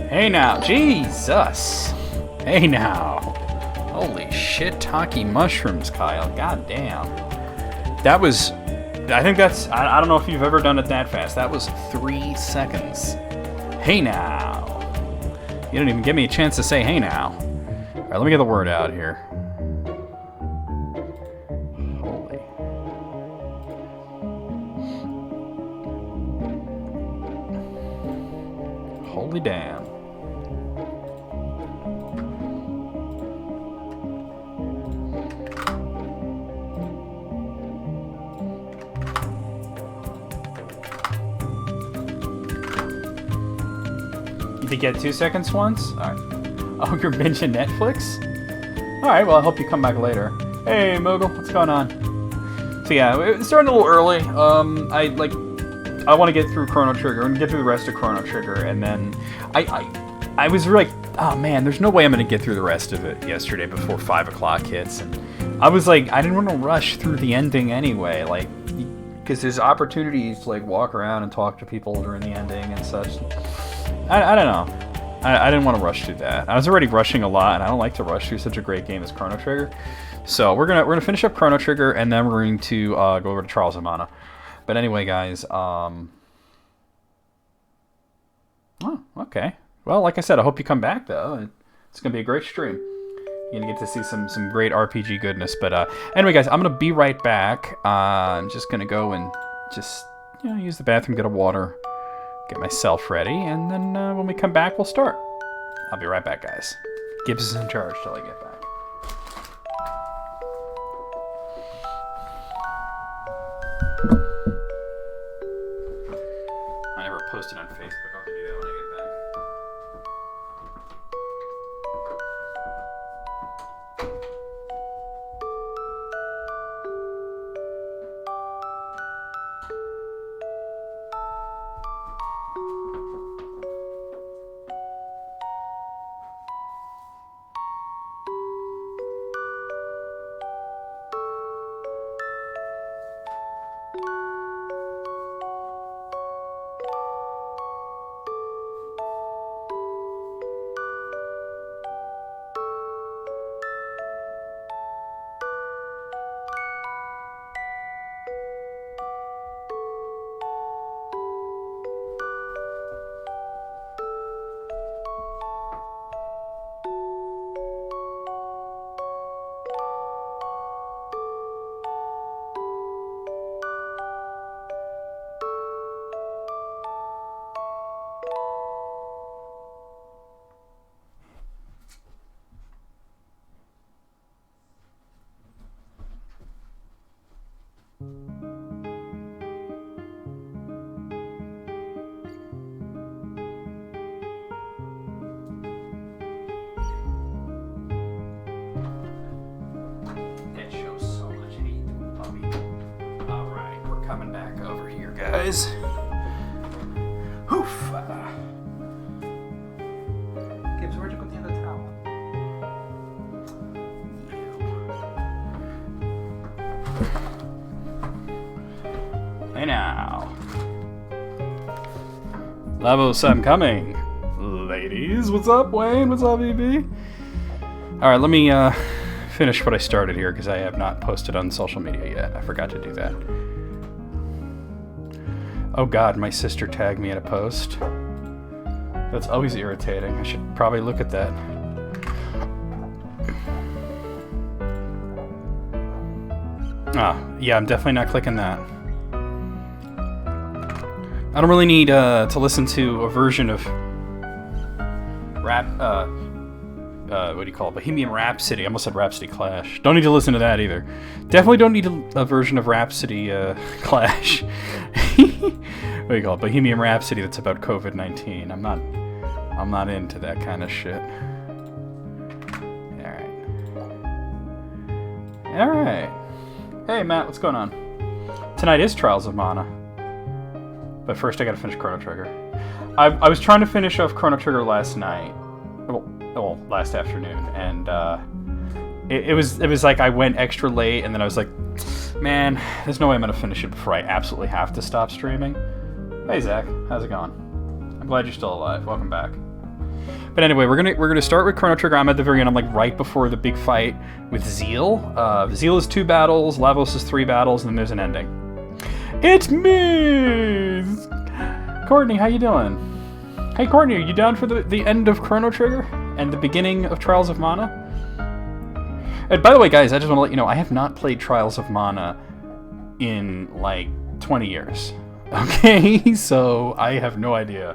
Hey now, Jesus! Hey now. Holy shit, Taki mushrooms, Kyle. God damn. That was... I think that's... I don't know if you've ever done it that fast. That was 3 seconds. Hey now. You didn't even give me a chance to say hey now. Alright, let me get the word out here. Holy. Holy damn. You did get 2 seconds once? Alright. Oh, you're binging Netflix? Alright, well, I hope you come back later. Hey, Mogul, what's going on? So yeah, it's starting a little early. I want to get through Chrono Trigger and get through the rest of Chrono Trigger, and then I was like, oh man, there's no way I'm going to get through the rest of it yesterday before 5 o'clock hits, and I was like, I didn't want to rush through the ending anyway, like, because there's opportunities to like walk around and talk to people during the ending and such. I don't know. I didn't want to rush through that. I was already rushing a lot, and I don't like to rush through such a great game as Chrono Trigger. So we're gonna finish up Chrono Trigger, and then we're going to go over to Trials of Mana. But anyway, guys. Oh, okay. Well, like I said, I hope you come back though. It's gonna be a great stream. You're gonna get to see some great RPG goodness. But anyway, guys, I'm gonna be right back. I'm just gonna go and just use the bathroom, get a water. Get myself ready, and then when we come back, we'll start. I'll be right back, guys. Gibbs is in charge till I get back. I never posted on Facebook. I'll have to do that when I get back. Coming back over here, guys. Oof. Gibbs, where'd you put the other towel? Hey now. Level 7 coming. Ladies, what's up, Wayne? What's up, EB? Alright, let me finish what I started here, because I have not posted on social media yet. I forgot to do that. Oh god, my sister tagged me in a post. That's always irritating. I should probably look at that. Yeah, I'm definitely not clicking that. I don't really need to listen to a version of what do you call it? Bohemian Rhapsody. I almost said Rhapsody Clash. Don't need to listen to that either. Definitely don't need a version of Rhapsody Clash. What do you call it? Bohemian Rhapsody that's about COVID-19. I'm not into that kind of shit. Alright. Hey Matt, what's going on? Tonight is Trials of Mana. But first I gotta finish Chrono Trigger. I was trying to finish off Chrono Trigger last night. Well, last afternoon, and it was like I went extra late, and then I was like, man, there's no way I'm gonna finish it before I absolutely have to stop streaming. Hey Zach, how's it going? I'm glad you're still alive. Welcome back. But anyway, we're gonna start with Chrono Trigger. I'm at the very end. I'm like right before the big fight with Zeal. Zeal is 2 battles, Lavos is 3 battles, and then there's an ending. It's me, Courtney. How you doing? Hey Courtney, are you down for the end of Chrono Trigger and the beginning of Trials of Mana? And by the way, guys, I just want to let you know I have not played Trials of Mana in like 20 years. Okay, so I have no idea.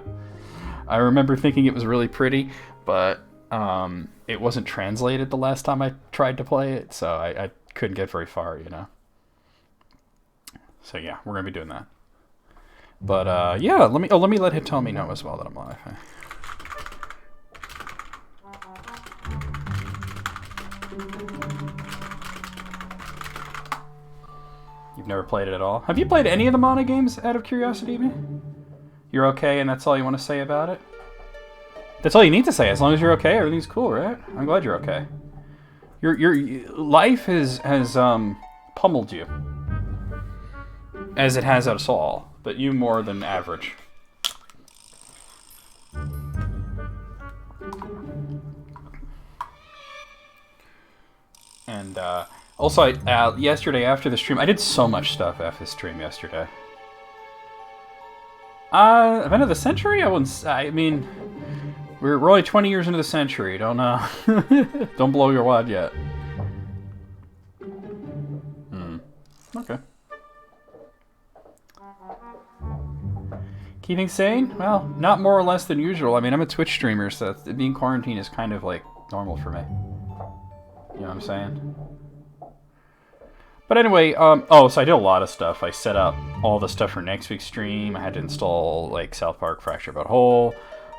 I remember thinking it was really pretty, but it wasn't translated the last time I tried to play it, so I couldn't get very far, you know. So yeah, we're gonna be doing that. But yeah, let me let Hitomi know as well that I'm live. You've never played it at all? Have you played any of the Mana games out of curiosity, B? You're okay, and that's all you want to say about it? That's all you need to say. As long as you're okay, everything's cool, right? I'm glad you're okay. Your life has pummeled you, as it has us all, but you more than average. And also, yesterday after the stream, I did so much stuff after the stream yesterday. Event of the century? I mean, we're only 20 years into the century. Don't don't blow your wad yet. Okay. Keeping sane? Well, not more or less than usual. I mean, I'm a Twitch streamer, so being quarantined is kind of like normal for me. You know what I'm saying? But anyway, so I did a lot of stuff. I set up all the stuff for next week's stream. I had to install, like, South Park Fracture But Whole.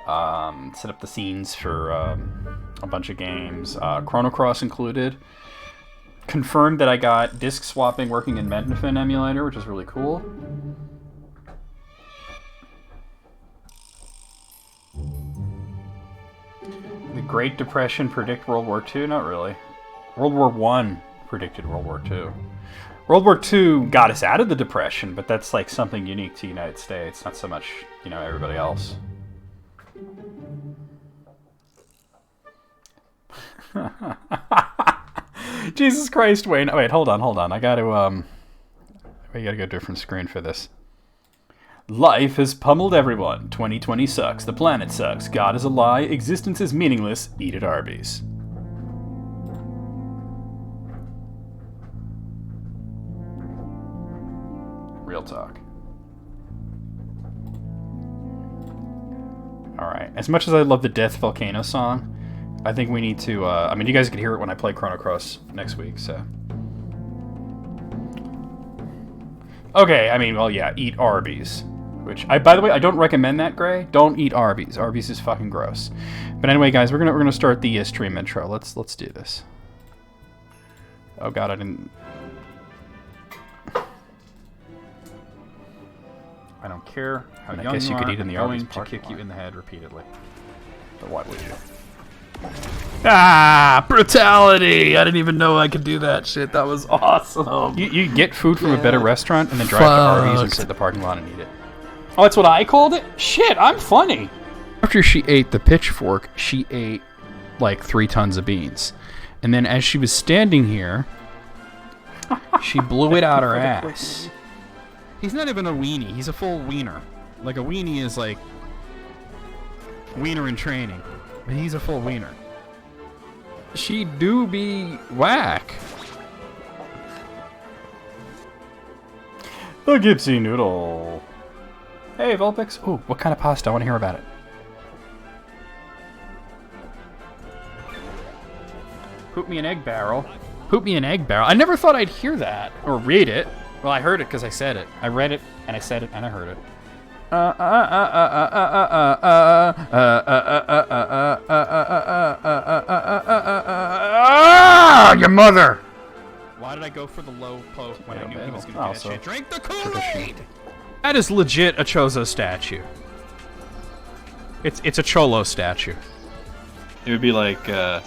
Set up the scenes for a bunch of games. Chrono Cross included. Confirmed that I got disk swapping working in Metafin emulator, which is really cool. The Great Depression predict World War II? Not really. World War I predicted World War II. World War II got us out of the Depression, but that's like something unique to the United States, not so much, you know, everybody else. Jesus Christ, Wayne. Oh, wait, hold on. I gotta, we gotta go to a different screen for this. Life has pummeled everyone. 2020 sucks. The planet sucks. God is a lie. Existence is meaningless. Eat at Arby's. Real talk. Alright. As much as I love the Death Volcano song, I think we need to, I mean, you guys can hear it when I play Chrono Cross next week, so. Okay, I mean, well, yeah, eat Arby's. Which, by the way, I don't recommend that, Gray. Don't eat Arby's. Arby's is fucking gross. But anyway, guys, we're gonna start the stream intro. Let's do this. Oh god, I didn't. I don't care how young I guess you could eat in the Arby's parking lot. To kick you in the head repeatedly. But why would you? Ah, brutality! I didn't even know I could do that shit. That was awesome. You get food from a better restaurant and then drive to Arby's and sit in the parking lot and eat it. Oh, that's what I called it? Shit, I'm funny. After she ate the pitchfork, she ate like 3 tons of beans. And then as she was standing here, she blew it out her ass. He's not even a weenie. He's a full wiener. Like a weenie is like wiener in training. But he's a full wiener. She do be whack. The Gypsy Noodle. Hey, Vulpix. Ooh, what kind of pasta? I want to hear about it. Poop me an egg barrel. Poop me an egg barrel. I never thought I'd hear that. Or read it. Well, I heard it because I said it. I read it, and I said it, and I heard it. Your mother! Why did I go for the low poke when I knew he was going to do that shit? Drink the Kool-Aid! That is legit a Chozo statue. It's a Cholo statue. It would be like, a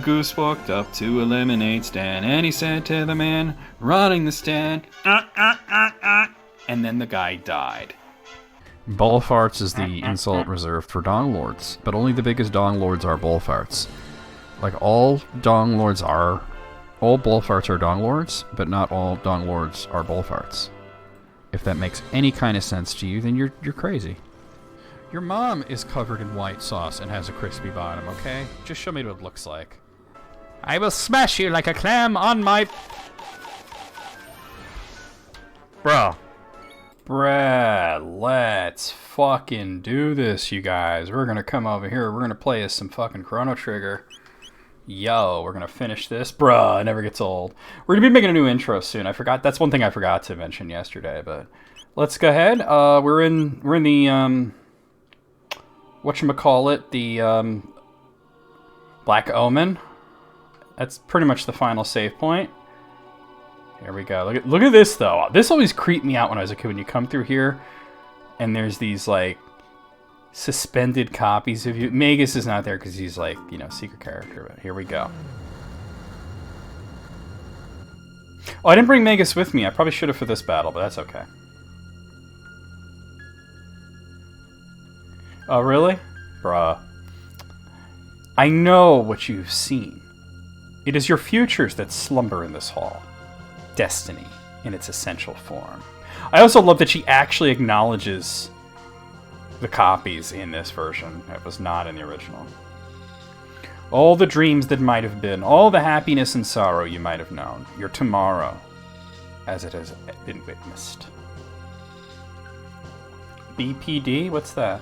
goose walked up to a lemonade stand, and he said to the man running the stand, and then the guy died. Ball farts is the insult reserved for Dong Lords, but only the biggest Dong Lords are ball farts. Like, all Dong Lords are... All ball farts are Dong Lords, but not all Dong Lords are ball farts. If that makes any kind of sense to you, then you're crazy. Your mom is covered in white sauce and has a crispy bottom, okay? Just show me what it looks like. I will smash you like a clam on my... Bro. Brad, let's fucking do this, you guys. We're gonna come over here. We're gonna play as some fucking Chrono Trigger. Yo, we're gonna finish this. Bruh, it never gets old. We're gonna be making a new intro soon. I forgot. That's one thing I forgot to mention yesterday, but let's go ahead. We're in the, whatchamacallit, the, Black Omen. That's pretty much the final save point. Here we go. Look at this, though. This always creeped me out when I was a kid. When you come through here, and there's these, like, suspended copies of you. Magus is not there because he's, like, you know, secret character. But here we go. Oh, I didn't bring Magus with me. I probably should have for this battle, but that's okay. Oh, really? Bruh. I know what you've seen. It is your futures that slumber in this hall. Destiny in its essential form. I also love that she actually acknowledges the copies in this version. That was not in the original. All the dreams that might have been, all the happiness and sorrow you might have known, your tomorrow, as it has been witnessed. BPD? What's that?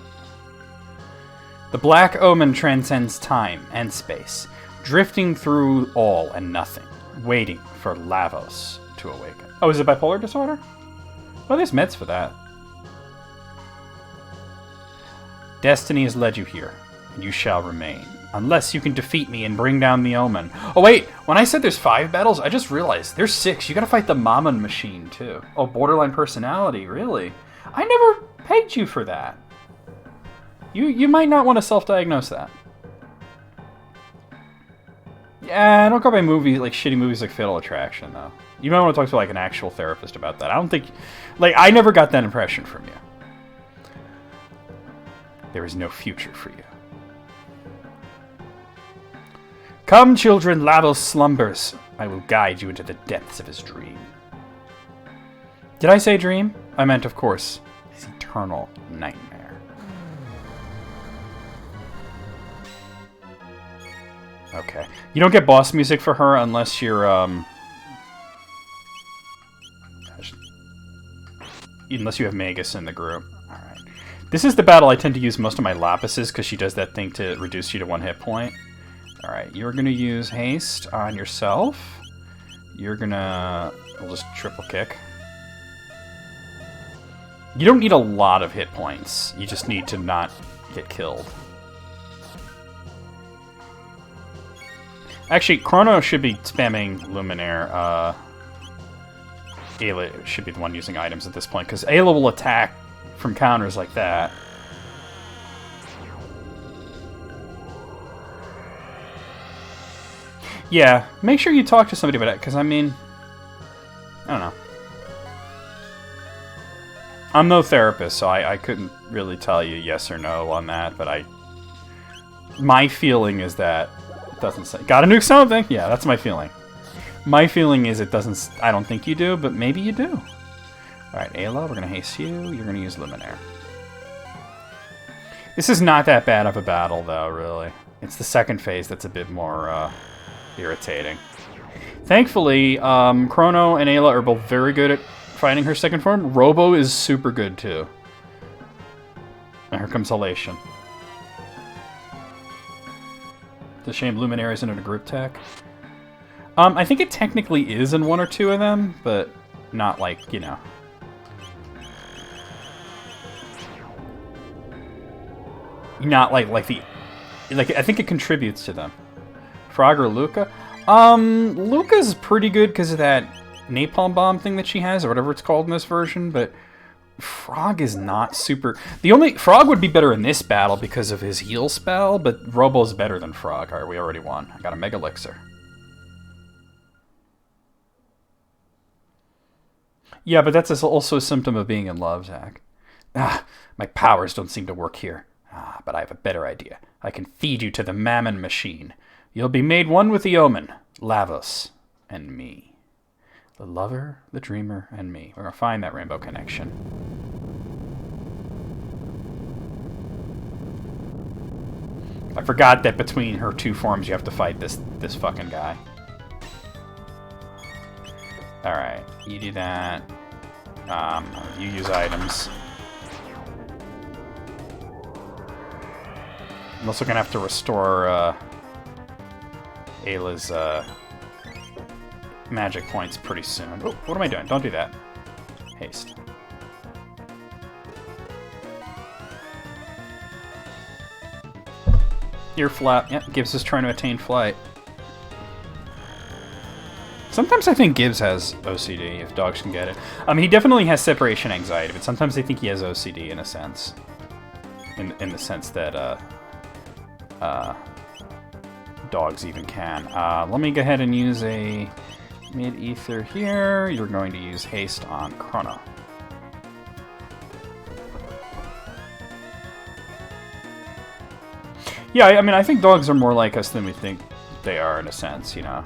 The Black Omen transcends time and space, drifting through all and nothing, waiting for Lavos to awaken. Oh, is it bipolar disorder? Well, there's meds for that. Destiny has led you here, and you shall remain, unless you can defeat me and bring down the Omen. Oh wait, when I said there's 5 battles, I just realized there's 6. You gotta fight the Mammon Machine, too. Oh, borderline personality, really? I never pegged you for that. You might not want to self-diagnose that. Yeah, don't go by movies, like shitty movies like Fatal Attraction, though. You might want to talk to, like, an actual therapist about that. I don't think... Like, I never got that impression from you. There is no future for you. Come, children, Lavos slumbers. I will guide you into the depths of his dream. Did I say dream? I meant, of course, his eternal nightmare. Okay. You don't get boss music for her unless you're, unless you have Magus in the group. Alright. This is the battle I tend to use most of my Lapises, because she does that thing to reduce you to 1 hit point. Alright, you're gonna use haste on yourself. You're gonna... We'll just triple kick. You don't need a lot of hit points. You just need to not get killed. Actually, Chrono should be spamming Luminaire. Ayla should be the one using items at this point, because Ayla will attack from counters like that. Yeah, make sure you talk to somebody about it, because, I mean... I don't know. I'm no therapist, so I couldn't really tell you yes or no on that, but my feeling is that it doesn't say... Gotta nuke something? Yeah, that's my feeling. My feeling is it doesn't... I don't think you do, but maybe you do. Alright, Ayla, we're gonna haste you. You're gonna use Luminaire. This is not that bad of a battle, though, really. It's the second phase that's a bit more, irritating. Thankfully, Chrono and Ayla are both very good at fighting her second form. Robo is super good, too. And here comes Halation. It's a shame Luminaire isn't in a group tech. I think it technically is in 1 or 2 of them, but not like, you know. Not like the... Like, I think it contributes to them. Frog or Luca? Luca's pretty good because of that napalm bomb thing that she has, or whatever it's called in this version, but Frog is not super... Frog would be better in this battle because of his heal spell, but Robo's better than Frog. Alright, we already won. I got a Mega Elixir. Yeah, but that's also a symptom of being in love, Zach. Ah, my powers don't seem to work here. Ah, but I have a better idea. I can feed you to the Mammon Machine. You'll be made one with the Omen, Lavos, and me. The lover, the dreamer, and me. We're going to find that rainbow connection. I forgot that between her two forms you have to fight this fucking guy. Alright, you do that. You use items. I'm also gonna have to restore Ayla's magic points pretty soon. Oh, what am I doing? Don't do that. Haste. Ear flap. Yep, Gibbs is trying to attain flight. Sometimes I think Gibbs has OCD, if dogs can get it. He definitely has separation anxiety, but sometimes I think he has OCD in a sense. In the sense that, dogs even can. Let me go ahead and use a mid-ether here. You're going to use haste on Chrono. Yeah, I mean, I think dogs are more like us than we think they are in a sense, you know.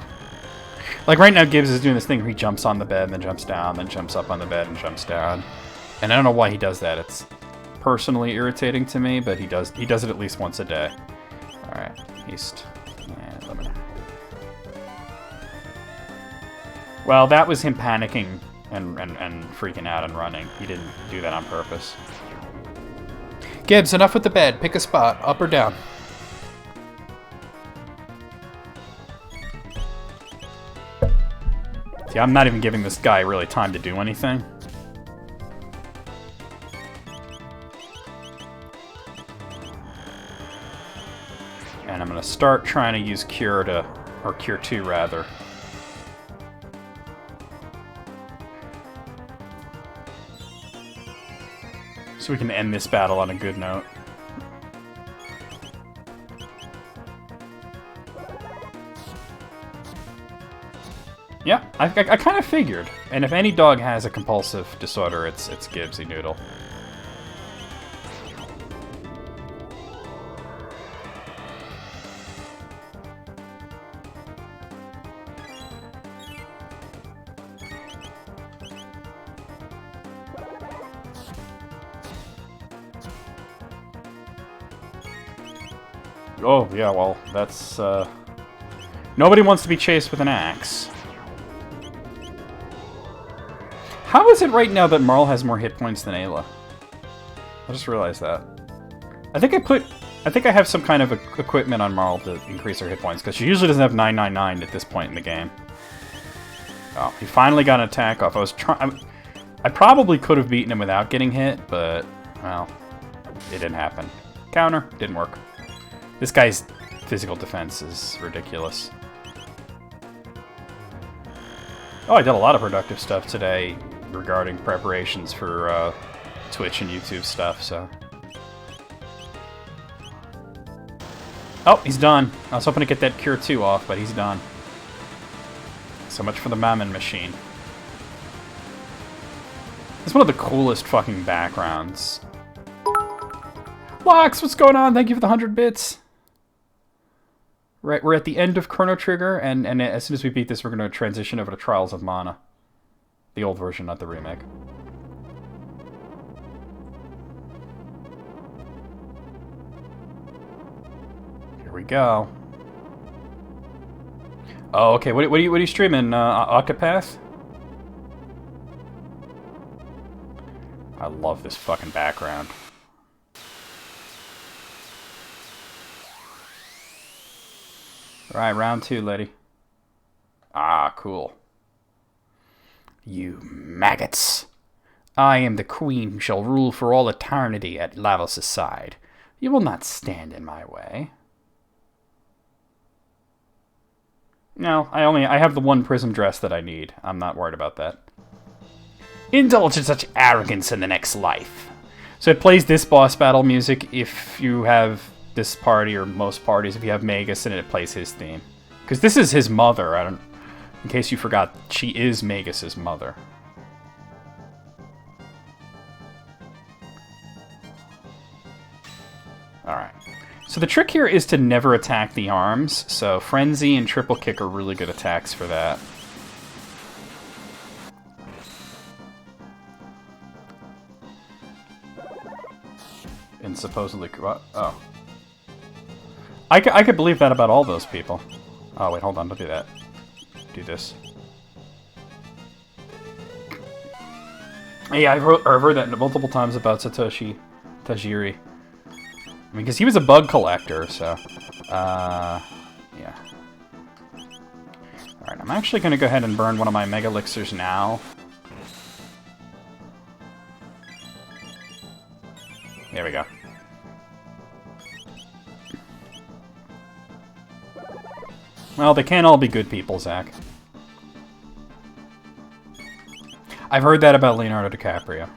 Like right now, Gibbs is doing this thing where he jumps on the bed, and then jumps down, then jumps up on the bed and jumps down. And I don't know why he does that. It's personally irritating to me, but he does it at least once a day. Alright, haste. And limiter. Well, that was him panicking and freaking out and running. He didn't do that on purpose. Gibbs, enough with the bed. Pick a spot, up or down. See, I'm not even giving this guy really time to do anything. And I'm going to start trying to use Cure to... or Cure 2, rather. So we can end this battle on a good note. Yeah, I kind of figured. And if any dog has a compulsive disorder, it's Gibbsy Noodle. Oh, yeah, well, that's, nobody wants to be chased with an axe. How is it right now that Marl has more hit points than Ayla? I just realized that. I think I have some kind of equipment on Marl to increase her hit points, because she usually doesn't have 999 at this point in the game. Oh, he finally got an attack off. I probably could have beaten him without getting hit, but, well, it didn't happen. Counter, didn't work. This guy's physical defense is ridiculous. Oh, I did a lot of productive stuff today regarding preparations for Twitch and YouTube stuff, so... Oh, he's done. I was hoping to get that Cure 2 off, but he's done. So much for the Mammon Machine. It's one of the coolest fucking backgrounds. Lox, what's going on? Thank you for the 100 bits. Right, we're at the end of Chrono Trigger, and as soon as we beat this, we're going to transition over to Trials of Mana. The old version, not the remake. Here we go. Oh, okay. What are you streaming? Octopath? I love this fucking background. Alright, round 2, lady. Ah, cool. You maggots. I am the queen who shall rule for all eternity at Lavos' side. You will not stand in my way. No, I have the one prism dress that I need. I'm not worried about that. Indulge in such arrogance in the next life. So it plays this boss battle music if you have this party, or most parties, if you have Magus, and it plays his theme. Because this is his mother, in case you forgot, she is Magus's mother. Alright. So the trick here is to never attack the arms, so Frenzy and Triple Kick are really good attacks for that. And supposedly... Oh. I could believe that about all those people. Oh, wait, hold on, don't do that. Do this. Yeah, I've heard that multiple times about Satoshi Tajiri. I mean, because he was a bug collector, so... yeah. Alright, I'm actually going to go ahead and burn one of my Mega Elixirs now. There we go. Well, they can't all be good people, Zach. I've heard that about Leonardo DiCaprio.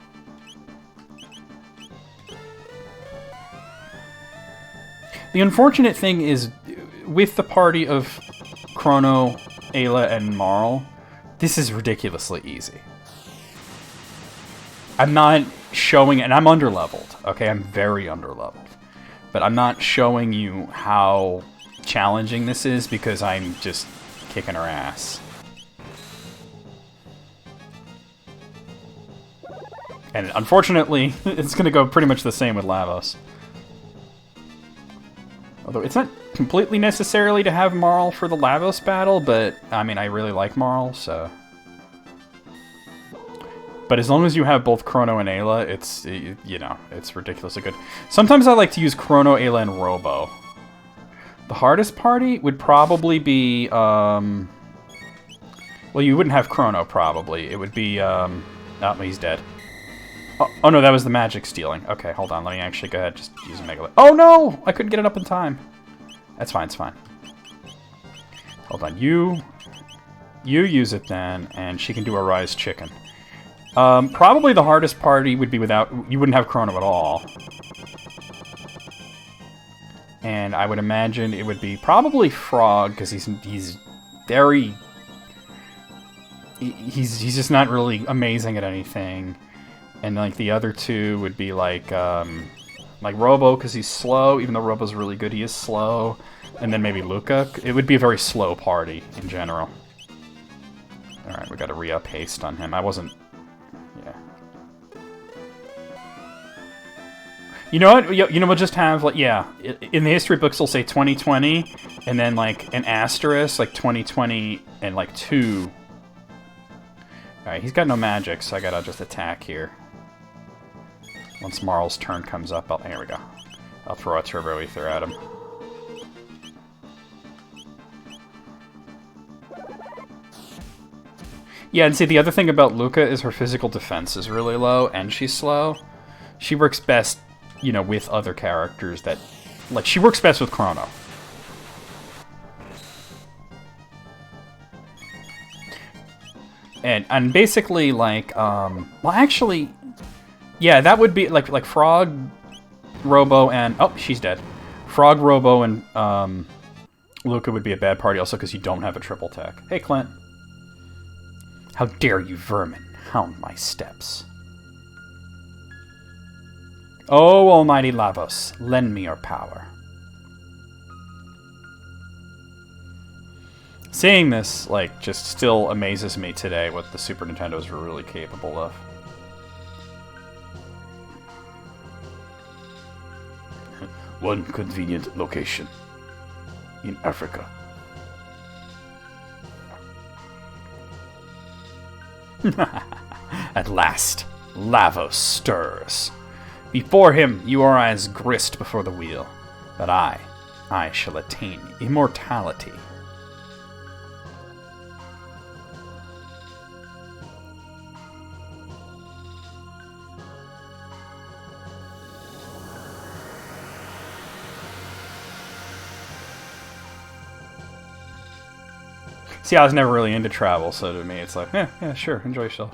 The unfortunate thing is, with the party of Chrono, Ayla, and Marl, this is ridiculously easy. I'm not showing, and I'm underleveled, okay? I'm very underleveled. But I'm not showing you how challenging this is because I'm just kicking her ass. And unfortunately, it's going to go pretty much the same with Lavos. Although it's not completely necessarily to have Marl for the Lavos battle, but I mean, I really like Marl, so... But as long as you have both Chrono and Ayla, it's, you know, it's ridiculously good. Sometimes I like to use Chrono, Ayla, and Robo. The hardest party would probably be, well, you wouldn't have Chrono, probably. It would be, oh, he's dead. Oh, no, that was the magic stealing. Okay, hold on, let me actually go ahead, just use a Mega... Oh, no! I couldn't get it up in time. That's fine, it's fine. Hold on, you use it then, and she can do a Rise Chicken. Probably the hardest party would be without... You wouldn't have Chrono at all. And I would imagine it would be probably Frog, because he's very... He's just not really amazing at anything. And like the other two would be like Robo, because he's slow. Even though Robo's really good, he is slow. And then maybe Luca. It would be a very slow party in general. Alright, we got to re-up haste on him. I wasn't... Yeah. You know what? You know, we'll just have, like, yeah. In the history books, they'll say 2020, and then, like, an asterisk, like 2020 and, like, 2. Alright, he's got no magic, so I gotta just attack here. Once Marl's turn comes up, here we go. I'll throw a Turbo Ether at him. Yeah, and see, the other thing about Luca is her physical defense is really low, and she's slow. She works best, you know, with other characters that... Like, she works best with Chrono. And basically, like, well, actually... Yeah, that would be, like Frog, Robo, and... Oh, she's dead. Frog, Robo, and Luca would be a bad party also because you don't have a triple tech. Hey, Clint. How dare you, vermin, hound my steps. Oh, almighty Lavos, lend me your power. Seeing this, like, just still amazes me today what the Super Nintendos were really capable of. One convenient location in Africa. At last, Lavos stirs. Before him, you are as grist before the wheel. But I shall attain immortality. See, I was never really into travel, so to me it's like, yeah, sure, enjoy yourself.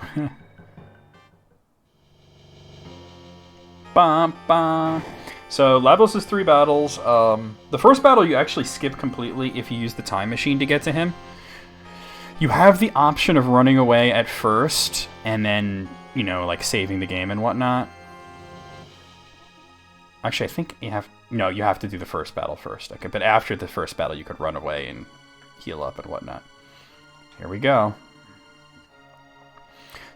Bum, bum. So, Lavos' 3 battles. The first battle you actually skip completely if you use the time machine to get to him. You have the option of running away at first, and then, you know, like, saving the game and whatnot. Actually, I think you have... No, you have to do the first battle first. Okay, but after the first battle, you could run away and heal up and whatnot. Here we go.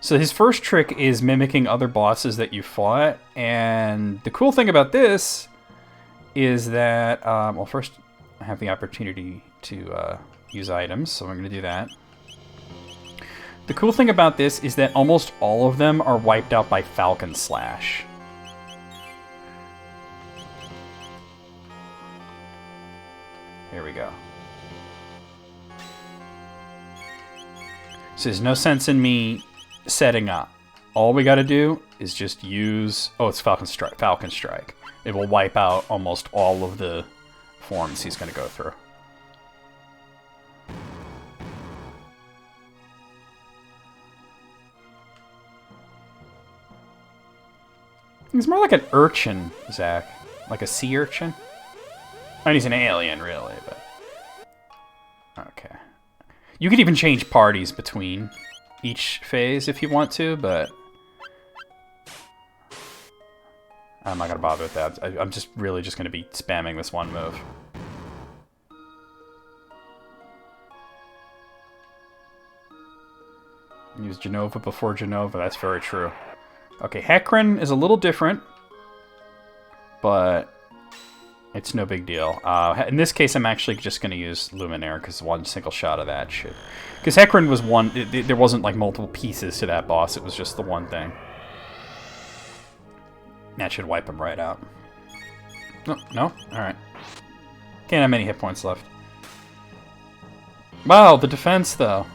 So his first trick is mimicking other bosses that you fought. And the cool thing about this is that... well, first, I have the opportunity to use items, so I'm going to do that. The cool thing about this is that almost all of them are wiped out by Falcon Slash. Here we go. So there's no sense in me setting up. All we gotta do is just use... Oh, it's Falcon Strike. Falcon Strike. It will wipe out almost all of the forms he's gonna go through. He's more like an urchin, Zach. Like a sea urchin. I mean, he's an alien, really, but... Okay. You could even change parties between each phase if you want to, but... I'm not gonna bother with that. I'm just really just gonna be spamming this one move. Use Genova before Genova, that's very true. Okay, Hecarim is a little different, but it's no big deal. In this case, I'm actually just going to use Luminaire, because one single shot of that should... Because Hecarim was one... there wasn't, like, multiple pieces to that boss. It was just the one thing. That should wipe him right out. No? No? Alright. Can't have many hit points left. Wow, the defense, though.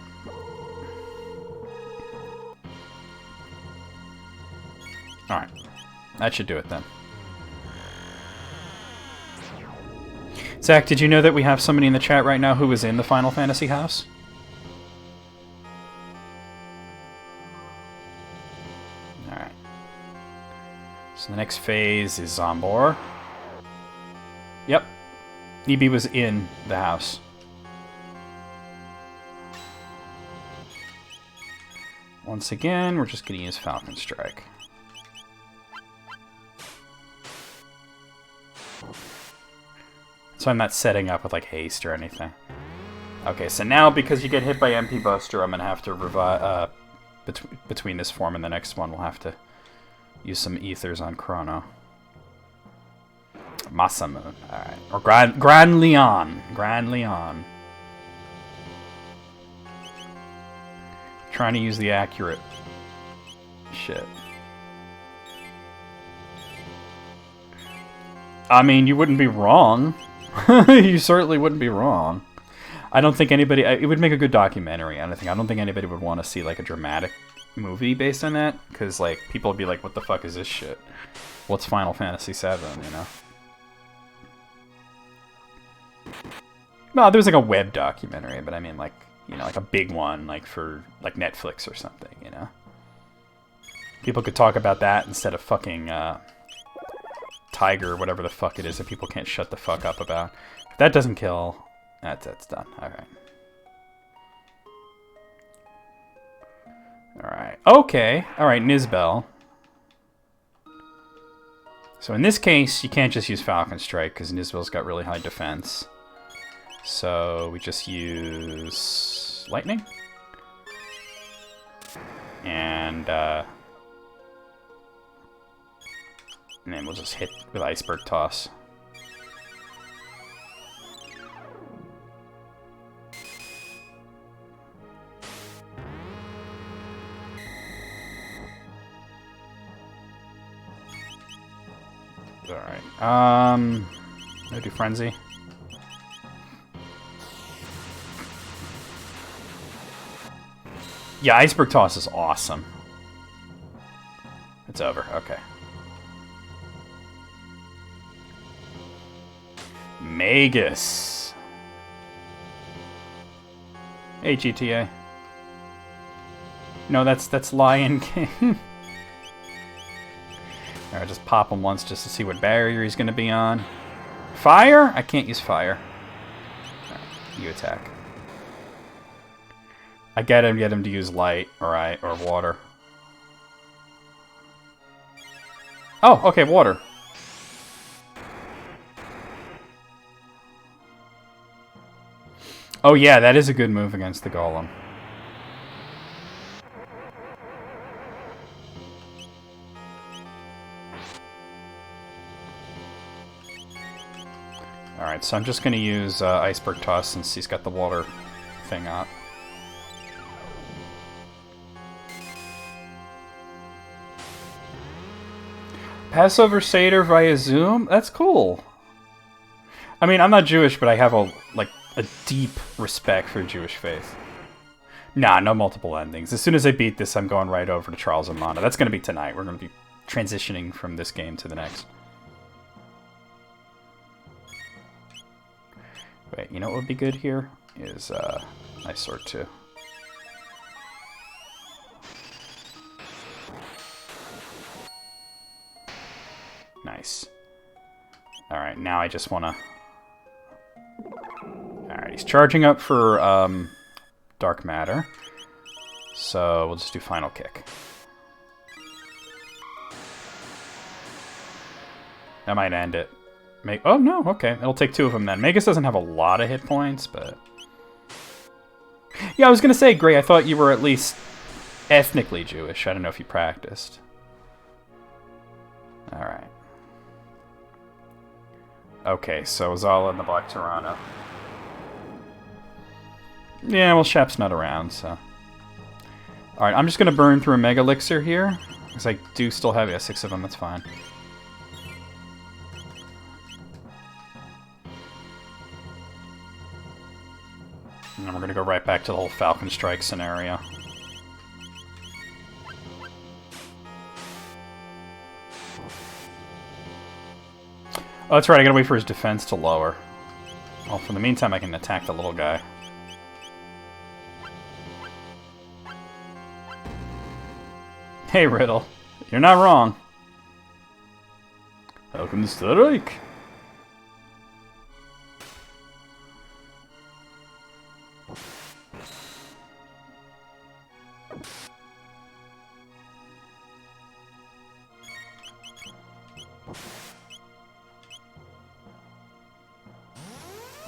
Alright. That should do it, then. Zach, did you know that we have somebody in the chat right now who was in the Final Fantasy house? Alright. So the next phase is Zombor. Yep. EB was in the house. Once again, we're just going to use Falcon Strike. So I'm not setting up with, like, haste or anything. Okay, so now, because you get hit by MP Buster, I'm going to have to revive... between this form and the next one, we'll have to use some ethers on Chrono. Masamune. Alright. Or Grand Leon. Grand Leon. Trying to use the accurate shit. I mean, you wouldn't be wrong. You certainly wouldn't be wrong. I don't think anybody... It would make a good documentary. I don't think anybody would want to see, like, a dramatic movie based on that. Because, like, people would be like, what the fuck is this shit? What's Final Fantasy VII, you know? Well, there was, like, a web documentary. But I mean, like, you know, like a big one, like, for, like, Netflix or something, you know? People could talk about that instead of fucking, Tiger, whatever the fuck it is that people can't shut the fuck up about. If that doesn't kill, that's done. Alright. Alright. Okay. Alright, Nizbel. So in this case, you can't just use Falcon Strike, because Nizbel's got really high defense. So we just use Lightning. And then we'll just hit with Iceberg Toss. Alright. I'll do Frenzy. Yeah, Iceberg Toss is awesome. It's over. Okay. Magus. Hey, GTA. No, that's Lion King. Alright, just pop him once just to see what barrier he's going to be on. Fire? I can't use fire. Right, you attack. I get him to use light, alright, or water. Oh, okay, water. Oh yeah, that is a good move against the golem. Alright, so I'm just going to use Iceberg Toss since he's got the water thing up. Passover Seder via Zoom? That's cool. I mean, I'm not Jewish, but I have a deep respect for Jewish faith. Nah, no multiple endings. As soon as I beat this, I'm going right over to Charles and Mana. That's going to be tonight. We're going to be transitioning from this game to the next. Wait, you know what would be good here? Is Ice Sword 2. Nice. Alright, now I just want to... Alright, he's charging up for Dark Matter. So we'll just do Final Kick. That might end it. Oh, no, okay. It'll take 2 of them then. Magus doesn't have a lot of hit points, but... Yeah, I was going to say, Gray, I thought you were at least ethnically Jewish. I don't know if you practiced. Alright. Okay, so Zala and the Black Tirana. Yeah, well, Shap's not around, so... Alright, I'm just going to burn through a Mega Elixir here, because I do still have 6 of them, that's fine. And then we're going to go right back to the whole Falcon Strike scenario. Oh, that's right, I gotta wait for his defense to lower. Well, for the meantime, I can attack the little guy. Hey, Riddle. You're not wrong. Falcon Strike.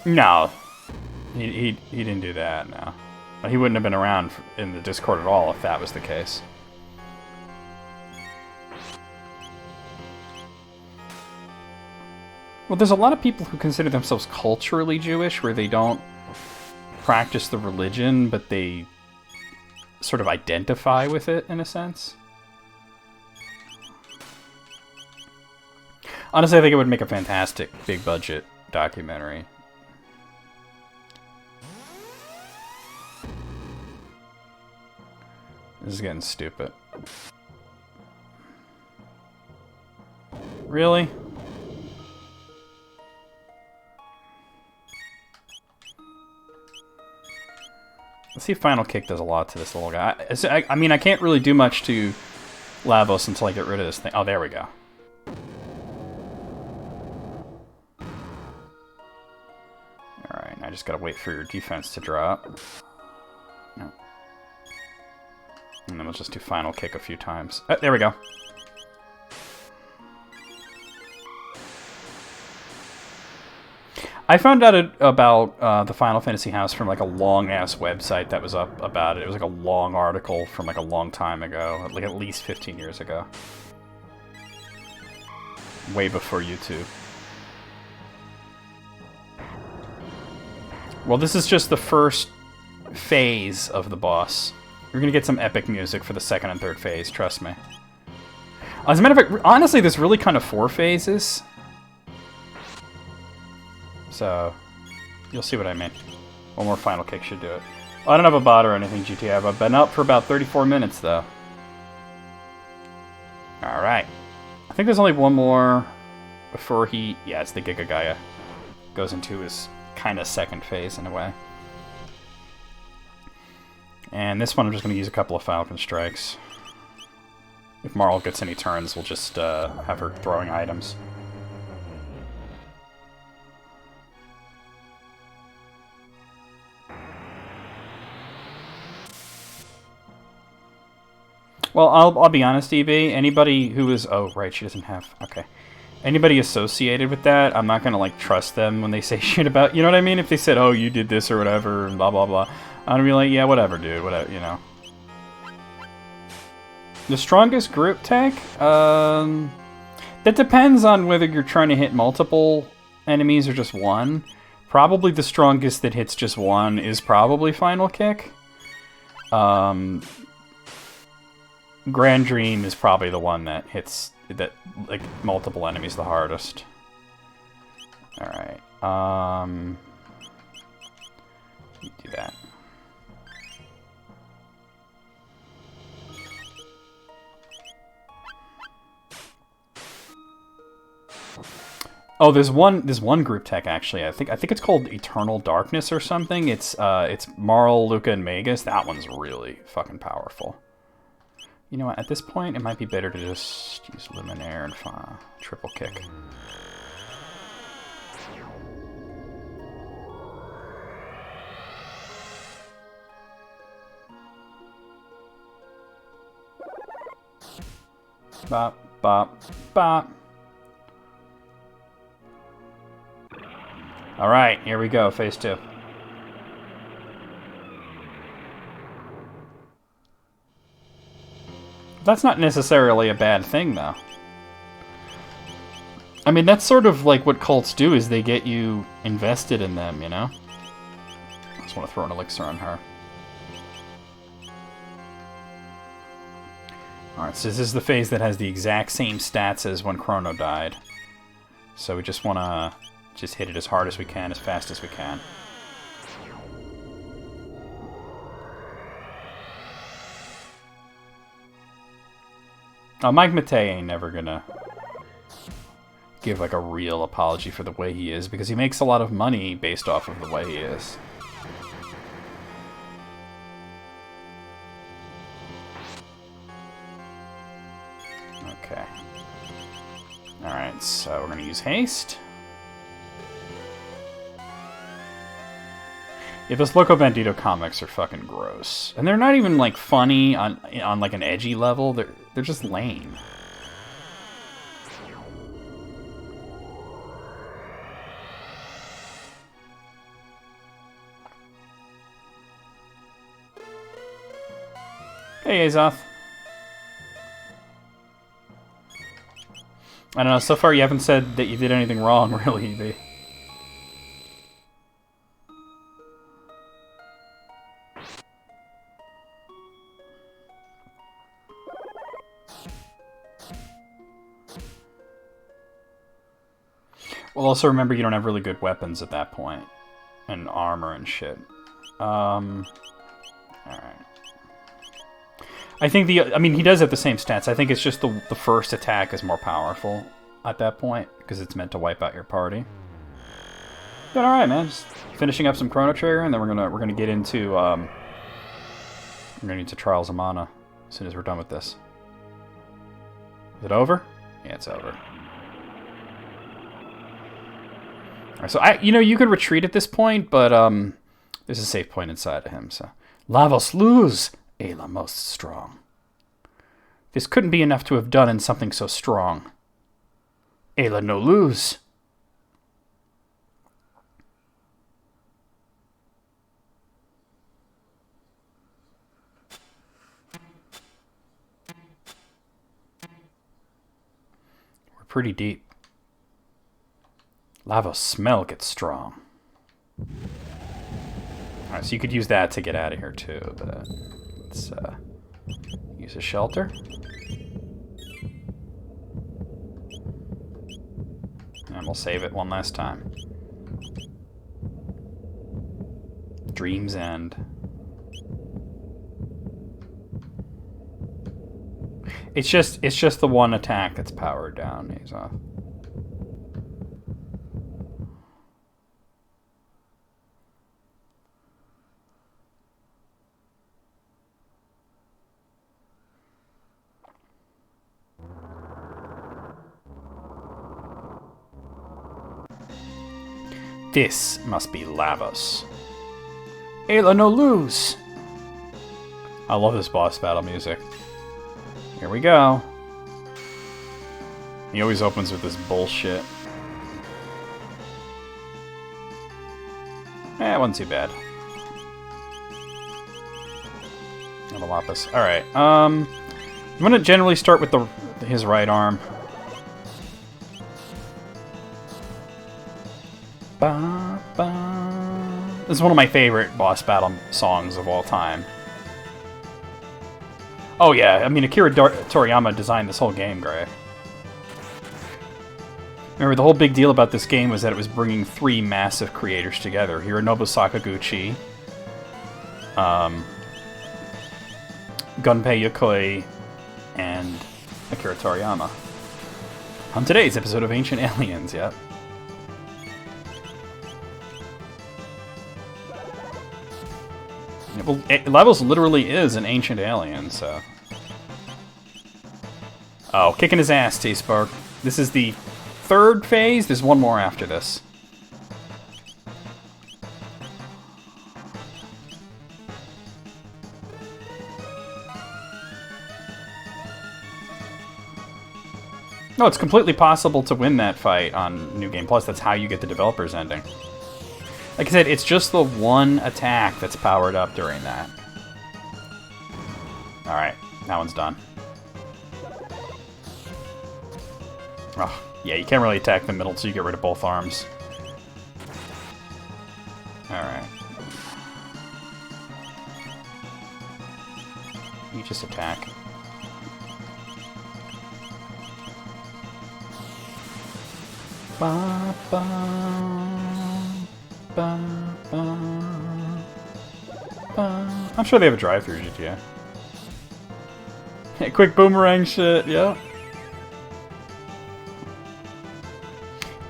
No. He didn't do that, no. He wouldn't have been around in the Discord at all if that was the case. Well, there's a lot of people who consider themselves culturally Jewish, where they don't practice the religion, but they sort of identify with it, in a sense. Honestly, I think it would make a fantastic big-budget documentary. This is getting stupid. Really? Let's see if Final Kick does a lot to this little guy. I mean, I can't really do much to Lavos until I get rid of this thing. Oh, there we go. Alright, I just gotta wait for your defense to drop. No. And then we'll just do Final Kick a few times. Oh, there we go. I found out about the Final Fantasy House from like a long-ass website that was up about it. It was like a long article from like a long time ago, like at least 15 years ago. Way before YouTube. Well, this is just the first phase of the boss. You're gonna get some epic music for the second and third phase, trust me. As a matter of fact, honestly, there's really kind of 4 phases. So, you'll see what I mean. One more Final Kick should do it. Well, I don't have a bot or anything, GTA. I've been up for about 34 minutes, though. Alright. I think there's only one more before he... Yeah, it's the Giga Gaia. Goes into his kind of second phase, in a way. And this one, I'm just going to use a couple of Falcon Strikes. If Marl gets any turns, we'll just have her throwing items. Well, I'll be honest, EB. Anybody who is... Oh, right, she doesn't have... Okay. Anybody associated with that, I'm not gonna like trust them when they say shit about, you know what I mean? If they said, "Oh, you did this or whatever," and blah blah blah, I'm gonna be like, "Yeah, whatever, dude, whatever," you know. The strongest group tech, that depends on whether you're trying to hit multiple enemies or just one. Probably the strongest that hits just one is probably Final Kick. Grand Dream is probably the one that hits like multiple enemies the hardest. All right. Do that. Oh, there's one group tech actually. I think it's called Eternal Darkness or something. It's Marl, Luca, and Magus. That one's really fucking powerful. You know what? At this point, it might be better to just use Luminaire and triple kick. Bop, bop, bop. Alright, here we go, phase 2. That's not necessarily a bad thing, though. I mean, that's sort of like what cults do, is they get you invested in them, you know? I just want to throw an elixir on her. Alright, so this is the phase that has the exact same stats as when Chrono died. So we just want to just hit it as hard as we can, as fast as we can. Oh, Mike Matei ain't never gonna give like a real apology for the way he is, because he makes a lot of money based off of the way he is. Okay. Alright, so we're gonna use haste. Yeah, those Loco Bandito comics are fucking gross. And they're not even, like, funny on like, an edgy level. They're just lame. Hey, Azoth. I don't know, so far you haven't said that you did anything wrong, really. Well, also remember you don't have really good weapons at that point. And armor and shit. Alright. I think I mean, he does have the same stats. I think it's just the first attack is more powerful at that point, because it's meant to wipe out your party. But alright, man. Just finishing up some Chrono Trigger, and then we're gonna get into Trials of Mana as soon as we're done with this. Is it over? Yeah, it's over. Alright, so you could retreat at this point, but there's a safe point inside of him, so. Lavos lose! Ayla most strong. This couldn't be enough to have done in something so strong. Ayla no lose. We're pretty deep. Lavos smell gets strong. Alright, so you could use that to get out of here too, but let's use a shelter. And we'll save it one last time. Dream's End. It's just the one attack that's powered down, Azoth. This must be Lavos. Ayla no lose! I love this boss battle music. Here we go. He always opens with this bullshit. Eh, it wasn't too bad. Not a lapis. Alright, you want to generally start with his right arm. Ba, ba. This is one of my favorite boss battle songs of all time. Oh yeah, I mean, Akira Toriyama designed this whole game, Gray. Remember, the whole big deal about this game was that it was bringing 3 massive creators together. Hironobu Sakaguchi, Gunpei Yokoi, and Akira Toriyama. On today's episode of Ancient Aliens, yep. Well, Levels literally is an Ancient Alien, so... Oh, kicking his ass, T-Spark. This is the 3rd phase. There's one more after this. No, it's completely possible to win that fight on New Game Plus. That's how you get the developer's ending. Like I said, it's just the one attack that's powered up during that. Alright, that one's done. Oh, yeah, you can't really attack the middle, so you get rid of both arms. Alright. You just attack. Ba, ba, ba, ba, ba. I'm sure they have a drive-thru GTA. Hey, quick boomerang shit, yeah.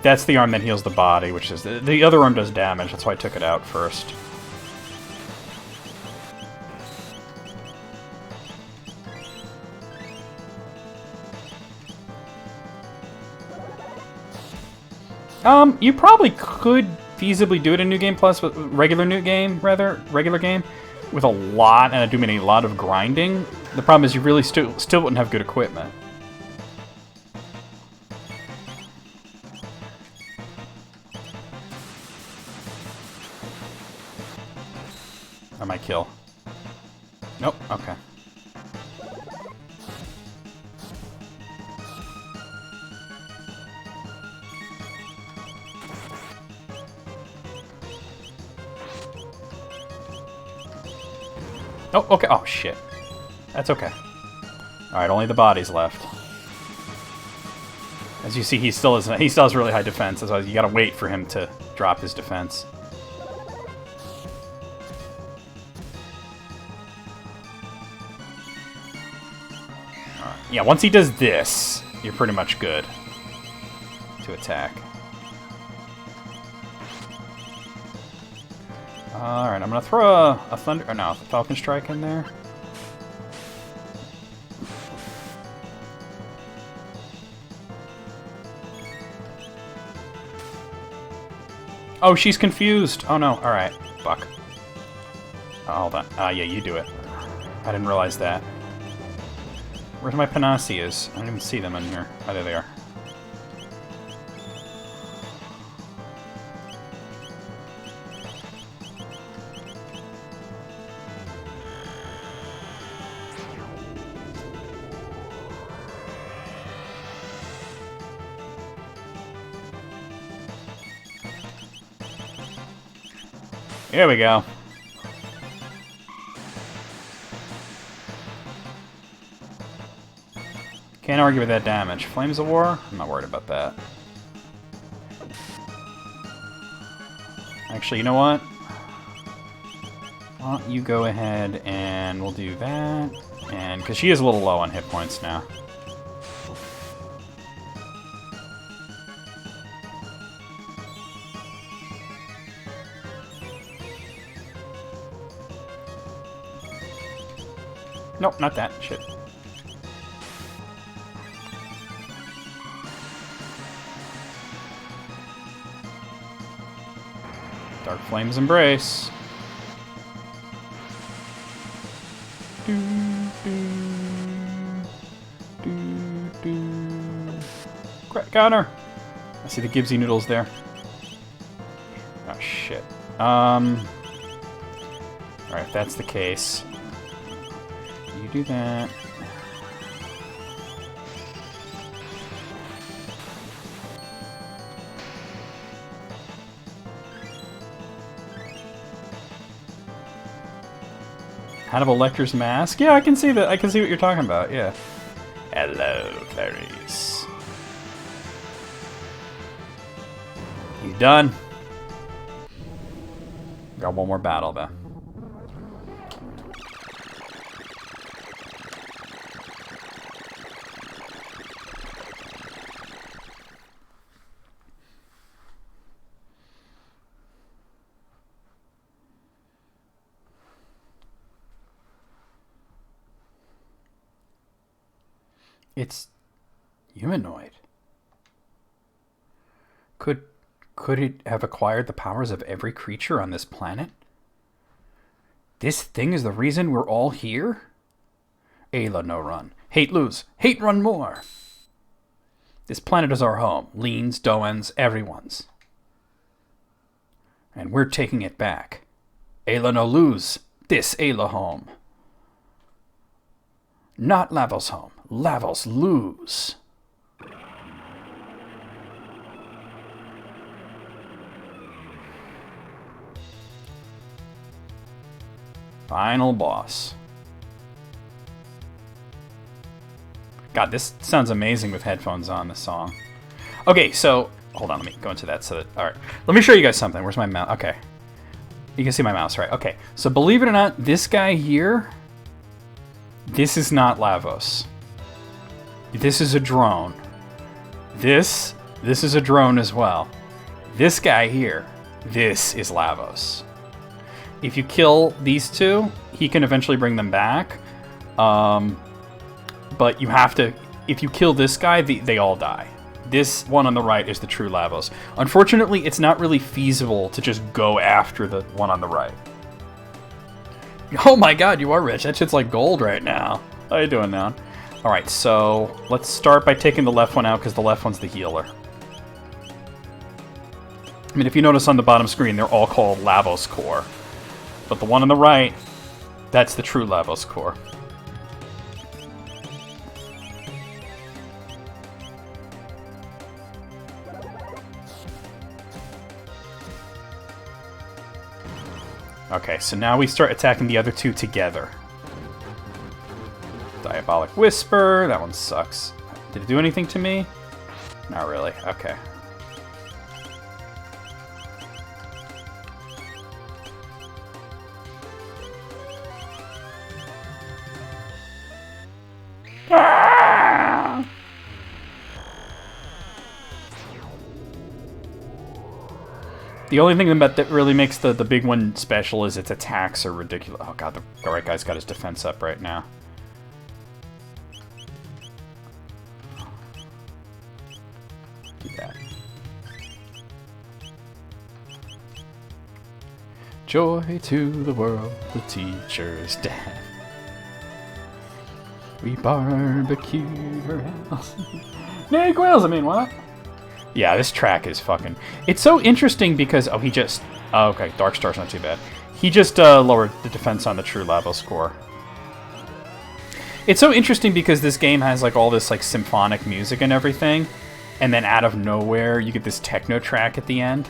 That's the arm that heals the body, which is... The other arm does damage, that's why I took it out first. You probably could feasibly do it in New Game Plus, with regular game, with a lot, and I do mean a lot of grinding. The problem is you really still wouldn't have good equipment. I might kill. Nope, okay. Oh, okay. Oh, shit. That's okay. Alright, only the body's left. As you see, he still has really high defense, so you gotta wait for him to drop his defense. Alright. Yeah, once he does this, you're pretty much good to attack. Alright, I'm gonna throw a thunder... or no, Falcon Strike in there. Oh, she's confused! Oh no, alright. Fuck. Oh, hold on. Yeah, you do it. I didn't realize that. Where's my Panaceas? I don't even see them in here. Oh, there they are. Here we go. Can't argue with that damage. Flames of War? I'm not worried about that. Actually, you know what? Why don't you go ahead and we'll do that. And because she is a little low on hit points now. Nope, not that. Shit. Dark Flame's Embrace. Counter! I see the Gibbsy noodles there. Oh, shit. Alright, if that's the case... You do that. Hannibal Lecter's mask? Yeah, I can see that. I can see what you're talking about, yeah. Hello, fairies. He's done. Got one more battle, though. It's humanoid. Could it have acquired the powers of every creature on this planet? This thing is the reason we're all here? Ayla, no run. Hate lose. Hate run more. This planet is our home. Lean's, Doan's, everyone's. And we're taking it back. Ayla no lose. This Ayla home. Not Lavos home. Lavos lose. Final boss. God, this sounds amazing with headphones on, this song. Okay, so... Hold on, let me go into that so that... Alright, let me show you guys something. Where's my mouse? Okay. You can see my mouse, right? Okay, so believe it or not, this guy here... This is not Lavos. This is a drone. This is a drone as well. This guy here, this is Lavos. If you kill these two, he can eventually bring them back. But you have to... If you kill this guy, they all die. This one on the right is the true Lavos. Unfortunately, it's not really feasible to just go after the one on the right. Oh my god, you are rich. That shit's like gold right now. How you doing, now? Alright, so let's start by taking the left one out, because the left one's the healer. I mean, if you notice on the bottom screen, they're all called Lavos Core. But the one on the right, that's the true Lavos Core. Okay, so now we start attacking the other two together. Diabolic Whisper, that one sucks. Did it do anything to me? Not really, okay. Ah! The only thing that really makes the big one special is its attacks are ridiculous. Oh god, the right guy's got his defense up right now. Do that. Joy to the world, the teacher's dead. We barbecued her house. Nay, Quails, I mean, what? Yeah, this track is fucking... It's so interesting because... Oh, he just... Oh, okay, Dark Star's not too bad. He just lowered the defense on the true Lavos Core. It's so interesting because this game has like all this like symphonic music and everything. And then out of nowhere, you get this techno track at the end.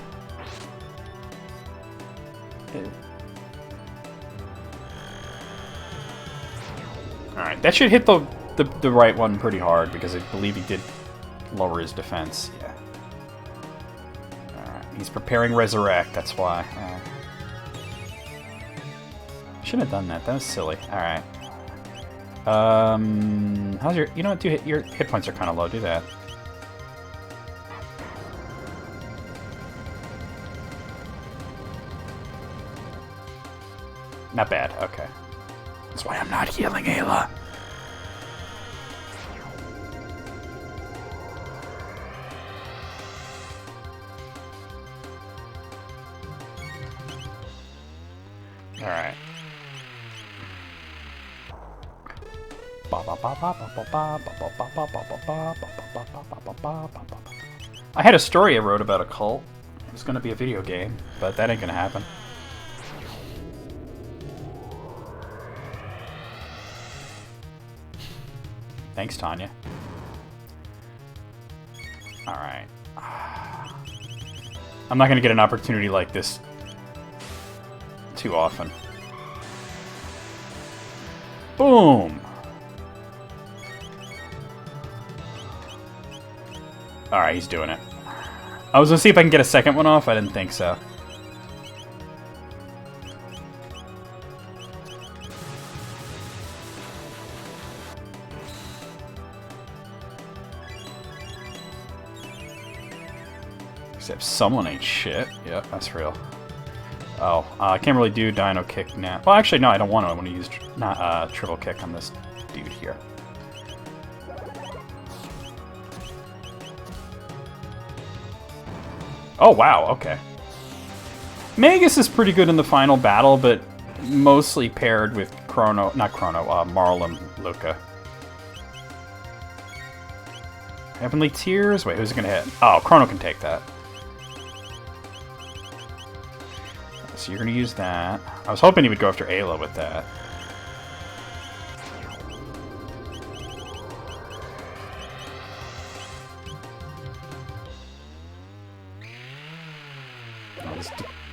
Alright, that should hit the right one pretty hard because I believe he did lower his defense. Yeah. Alright, he's preparing Resurrect, that's why. Shouldn't have done that, that was silly. Alright. How's your... You know what, your hit points are kind of low, do that. Not bad, okay. That's why I'm not healing Ayla. Alright. I had a story I wrote about a cult. It was going to be a video game, but that ain't going to happen. Thanks, Tanya. Alright. I'm not going to get an opportunity like this too often. Boom! Alright, he's doing it. I was going to see if I can get a second one off. I didn't think so. Except someone ain't shit. Yep, that's real. Oh, I can't really do Dino Kick now. Well, actually, no, I don't want to. I want to use Triple Kick on this dude here. Oh, wow, okay. Magus is pretty good in the final battle, but mostly paired with Marl and Luca. Heavenly Tears? Wait, who's it gonna hit? Oh, Chrono can take that. So you're gonna use that. I was hoping he would go after Ayla with that.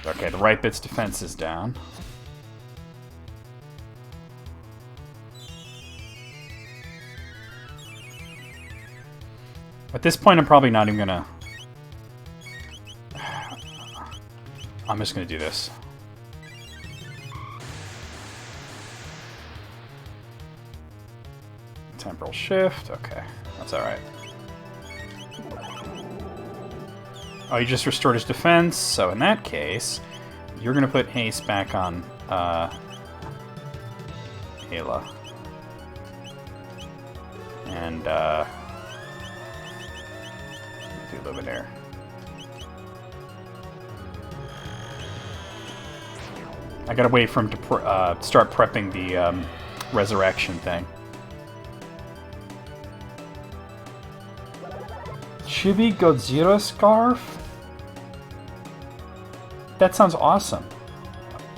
Okay, the right bit's defense is down. At this point, I'm probably not even gonna... I'm just gonna do this. Temporal shift, okay. That's alright. Oh, he just restored his defense, so in that case, you're gonna put haste back on, Ayla. And, do Luminaire. I gotta wait for him to start prepping the resurrection thing. Chibi Godzilla Scarf? That sounds awesome.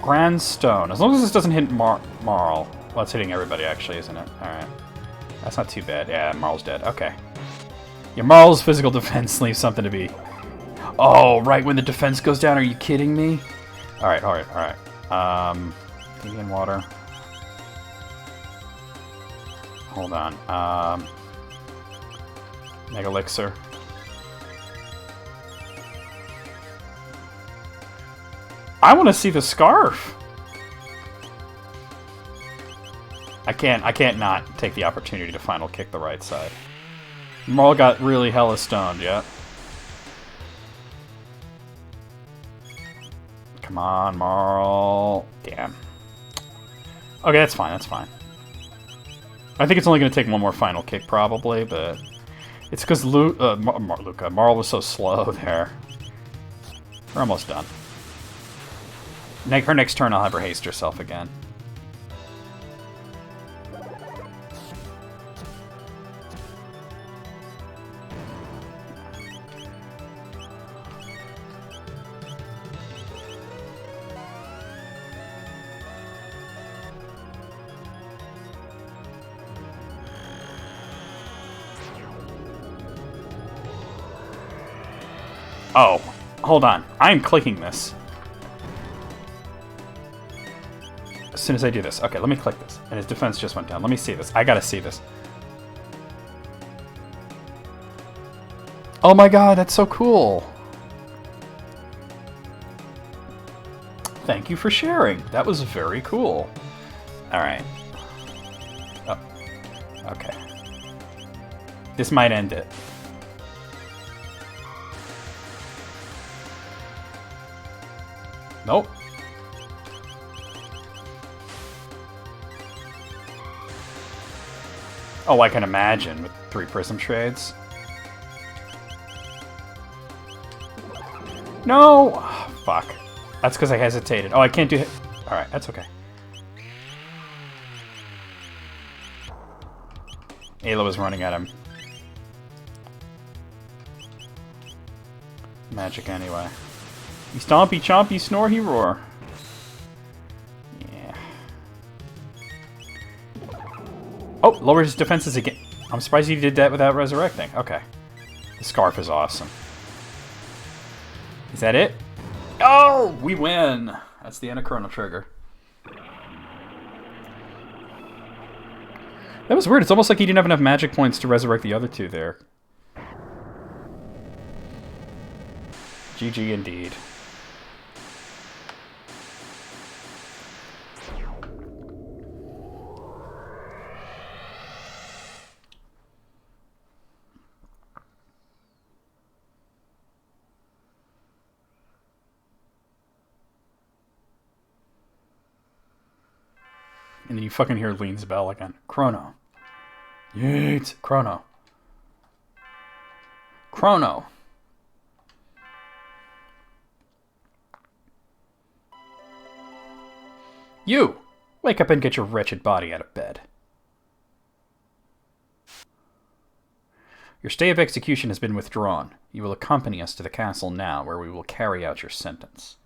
Grandstone. As long as this doesn't hit Marl. Well, it's hitting everybody, actually, isn't it? Alright. That's not too bad. Yeah, Marl's dead. Okay. Yeah, Marl's physical defense leaves something to be... Oh, right when the defense goes down. Are you kidding me? Alright, alright, alright. Deviant Water. Hold on. Mega Elixir. I want to see the scarf. I can't not take the opportunity to final kick the right side. Marl got really hella stoned, yeah. Come on, Marl. Damn. Okay, that's fine, that's fine. I think it's only going to take one more final kick, probably, but... It's because Marl was so slow there. We're almost done. Her next turn, I'll have her haste herself again. Oh, hold on. I'm clicking this. As soon as I do this. Okay, let me click this. And his defense just went down. Let me see this. I gotta see this. Oh my god, that's so cool. Thank you for sharing. That was very cool. Alright. Oh. Okay. This might end it. Nope. Oh, I can imagine with 3 Prism Shades. No! Oh, fuck. That's because I hesitated. Oh, I can't do it. Alright, that's okay. Ayla was running at him. magic anyway. He stompy chompy snore he roar. Yeah. Oh, lowers his defenses again. I'm surprised he did that without resurrecting. Okay. The scarf is awesome. Is that it? Oh, we win. That's the end of Chrono Trigger. That was weird. It's almost like he didn't have enough magic points to resurrect the other two there. GG indeed. And then you fucking hear Lean's bell again. Chrono. Yeet. Chrono. Chrono. You! Wake up and get your wretched body out of bed. Your stay of execution has been withdrawn. You will accompany us to the castle now, where we will carry out your sentence.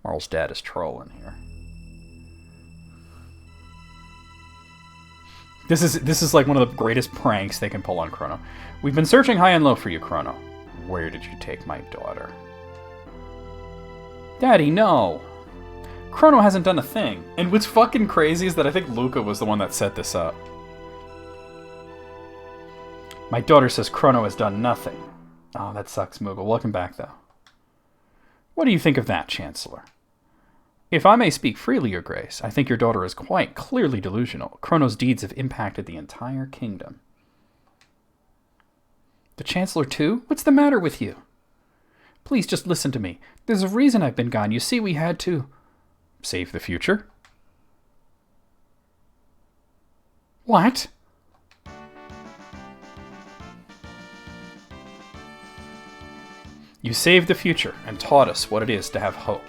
Marl's dad is trolling here. This is like one of the greatest pranks they can pull on Chrono. We've been searching high and low for you, Chrono. Where did you take my daughter? Daddy, no! Chrono hasn't done a thing. And what's fucking crazy is that I think Luca was the one that set this up. My daughter says Chrono has done nothing. Oh, that sucks, Moogle. Welcome back, though. What do you think of that, Chancellor? If I may speak freely, Your Grace, I think your daughter is quite clearly delusional. Chrono's deeds have impacted the entire kingdom. The Chancellor, too? What's the matter with you? Please, just listen to me. There's a reason I've been gone. You see, we had to... Save the future? What? You saved the future and taught us what it is to have hope.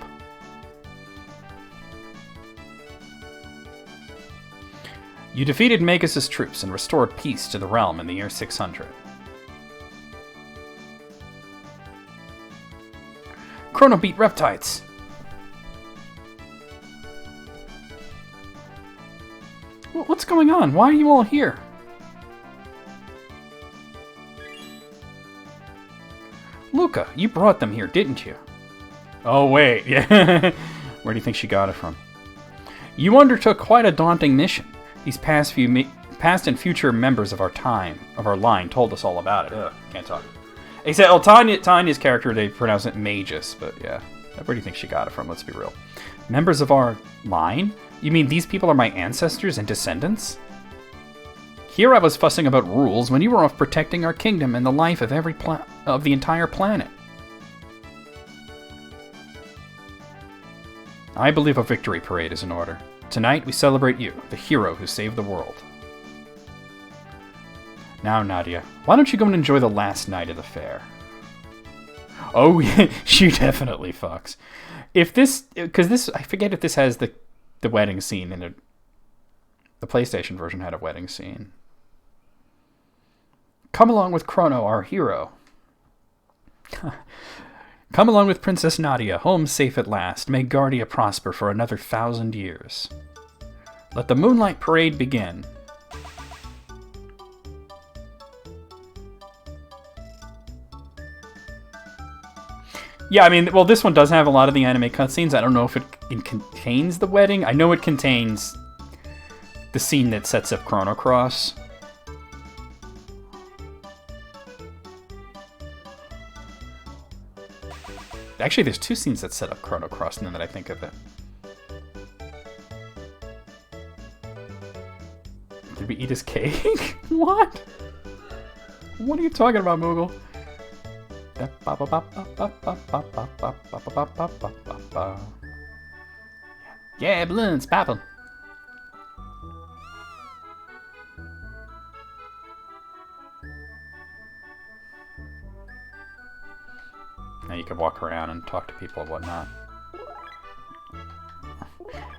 You defeated Magus' troops and restored peace to the realm in the year 600. Chrono beat Reptites! What's going on? Why are you all here? Luca, you brought them here, didn't you? Oh, wait. Yeah. Where do you think she got it from? You undertook quite a daunting mission. These past and future members of our line, told us all about it. Ugh, can't talk. Except, well, Tanya's character, they pronounce it Magus, but yeah. Where do you think she got it from? Let's be real. Members of our line? You mean these people are my ancestors and descendants? Here I was fussing about rules when you were off protecting our kingdom and the life of the entire planet. I believe a victory parade is in order. Tonight we celebrate you, the hero who saved the world. Now, Nadia, why don't you go and enjoy the last night of the fair? Oh, yeah, she definitely fucks. If this, because this, I forget if this has the wedding scene in it. The PlayStation version had a wedding scene. Come along with Chrono, our hero. Come along with Princess Nadia, home safe at last. May Guardia prosper for another 1,000 years. Let the Moonlight Parade begin. Yeah, I mean, well, this one does have a lot of the anime cutscenes. I don't know if it contains the wedding. I know it contains the scene that sets up Chrono Cross. Actually, there's two scenes that set up Chrono Cross, now that I think of it. Did we eat his cake? What? What are you talking about, Moogle? Yeah, balloons, poppin'. Now you can walk around and talk to people and whatnot.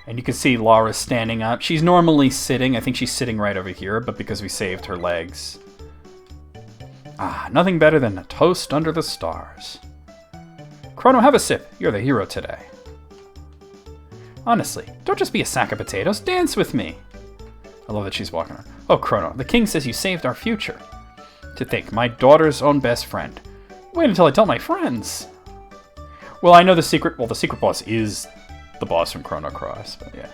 And you can see Laura's standing up. She's normally sitting. I think she's sitting right over here, but because we saved her legs. Ah, nothing better than a toast under the stars. Chrono, have a sip. You're the hero today. Honestly, don't just be a sack of potatoes. Dance with me. I love that she's walking around. Oh, Chrono, the king says you saved our future. To think, my daughter's own best friend. Wait until I tell my friends. Well, I know the secret. Well, the secret boss is the boss from Chrono Cross, but yeah.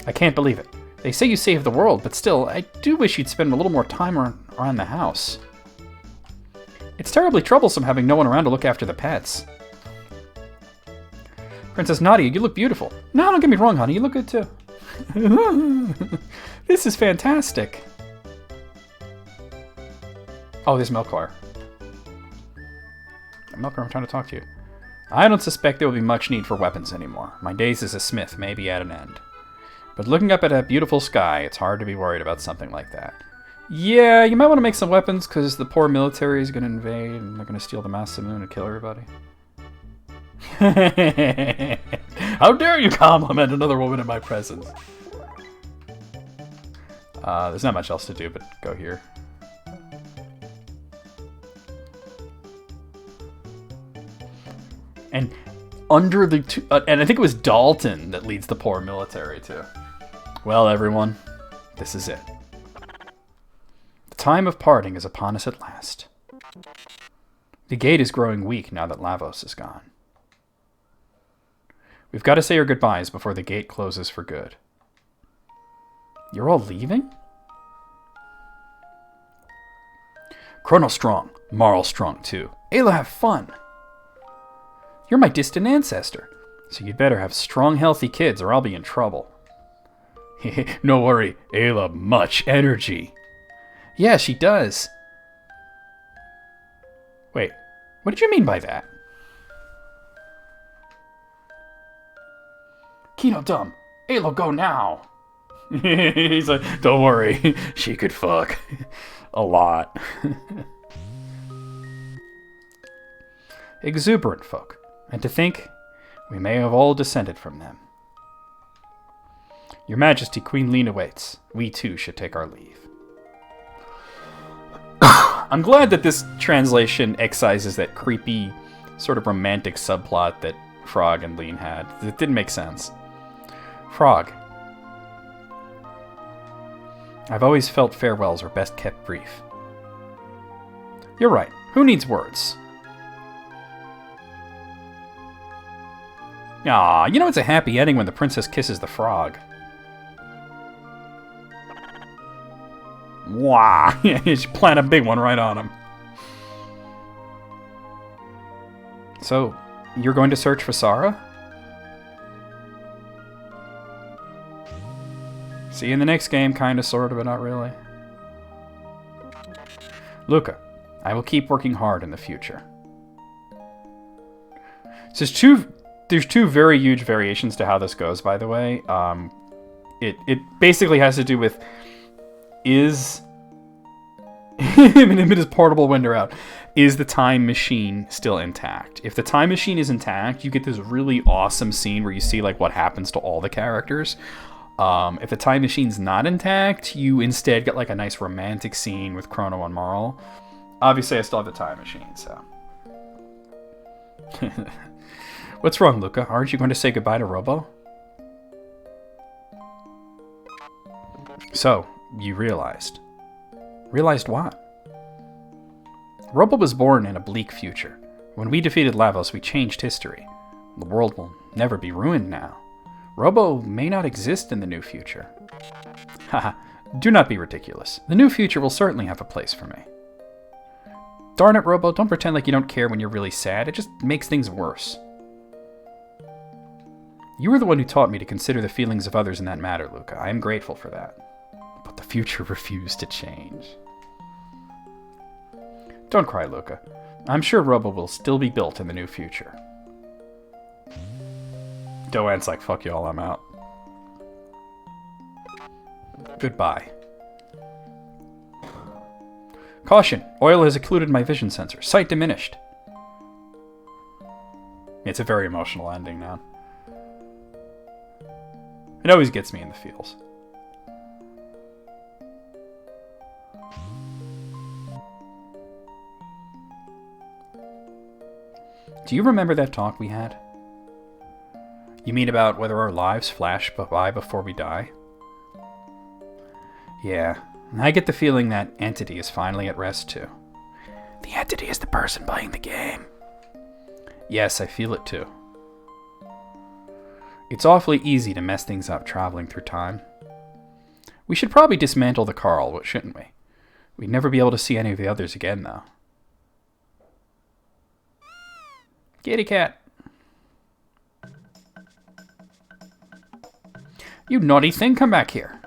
I can't believe it. They say you saved the world, but still, I do wish you'd spend a little more time around the house. It's terribly troublesome having no one around to look after the pets. Princess Nadia, you look beautiful. No, don't get me wrong, honey. You look good, too. This is fantastic. Oh, there's Melkor. Melkor, I'm trying to talk to you. I don't suspect there will be much need for weapons anymore. My days as a smith may be at an end. But looking up at a beautiful sky, it's hard to be worried about something like that. Yeah, you might want to make some weapons, because the poor military is going to invade, and they're going to steal the Masamune and kill everybody. How dare you compliment another woman in my presence? There's not much else to do but go here. And under the and I think it was Dalton that leads the poor military too. Well, everyone, this is it. The time of parting is upon us at last. The gate is growing weak now that Lavos is gone. We've got to say our goodbyes before the gate closes for good. You're all leaving? Chrono strong, Marl strong too. Ayla, have fun. You're my distant ancestor, so you'd better have strong, healthy kids or I'll be in trouble. No worry, Ayla, much energy. Yeah, she does. Wait, what did you mean by that? Kino dumb. Ayla, go now. He's like, don't worry, she could fuck. A lot. Exuberant folk. And to think, we may have all descended from them. Your Majesty, Queen Lena waits. We too should take our leave. I'm glad that this translation excises that creepy, sort of romantic subplot that Frog and Lean had. It didn't make sense. Frog. I've always felt farewells are best kept brief. You're right. Who needs words? Ah, you know it's a happy ending when the princess kisses the frog. Wow, she plant a big one right on him. So, you're going to search for Sarah? See you in the next game, kinda, sorta, but not really. Luca, I will keep working hard in the future. So there's two very huge variations to how this goes, by the way. It basically has to do with is his portable window out. Is the time machine still intact? If the time machine is intact, you get this really awesome scene where you see like what happens to all the characters. If the time machine's not intact, you instead get like a nice romantic scene with Chrono and Marl. Obviously, I still have the time machine, so. What's wrong, Luca? Aren't you going to say goodbye to Robo? So, you realized. Realized what? Robo was born in a bleak future. When we defeated Lavos, we changed history. The world will never be ruined now. Robo may not exist in the new future. Haha, do not be ridiculous. The new future will certainly have a place for me. Darn it, Robo, don't pretend like you don't care when you're really sad. It just makes things worse. You were the one who taught me to consider the feelings of others in that matter, Luca. I am grateful for that. But the future refused to change. Don't cry, Luca. I'm sure Robo will still be built in the new future. Doan's like, fuck y'all, I'm out. Goodbye. Caution! Oil has occluded my vision sensor. Sight diminished. It's a very emotional ending now. It always gets me in the feels. Do you remember that talk we had? You mean about whether our lives flash by before we die? Yeah, and I get the feeling that entity is finally at rest too. The entity is the person playing the game. Yes, I feel it too. It's awfully easy to mess things up traveling through time. We should probably dismantle the Carl, shouldn't we? We'd never be able to see any of the others again, though. Kitty cat. You naughty thing, come back here.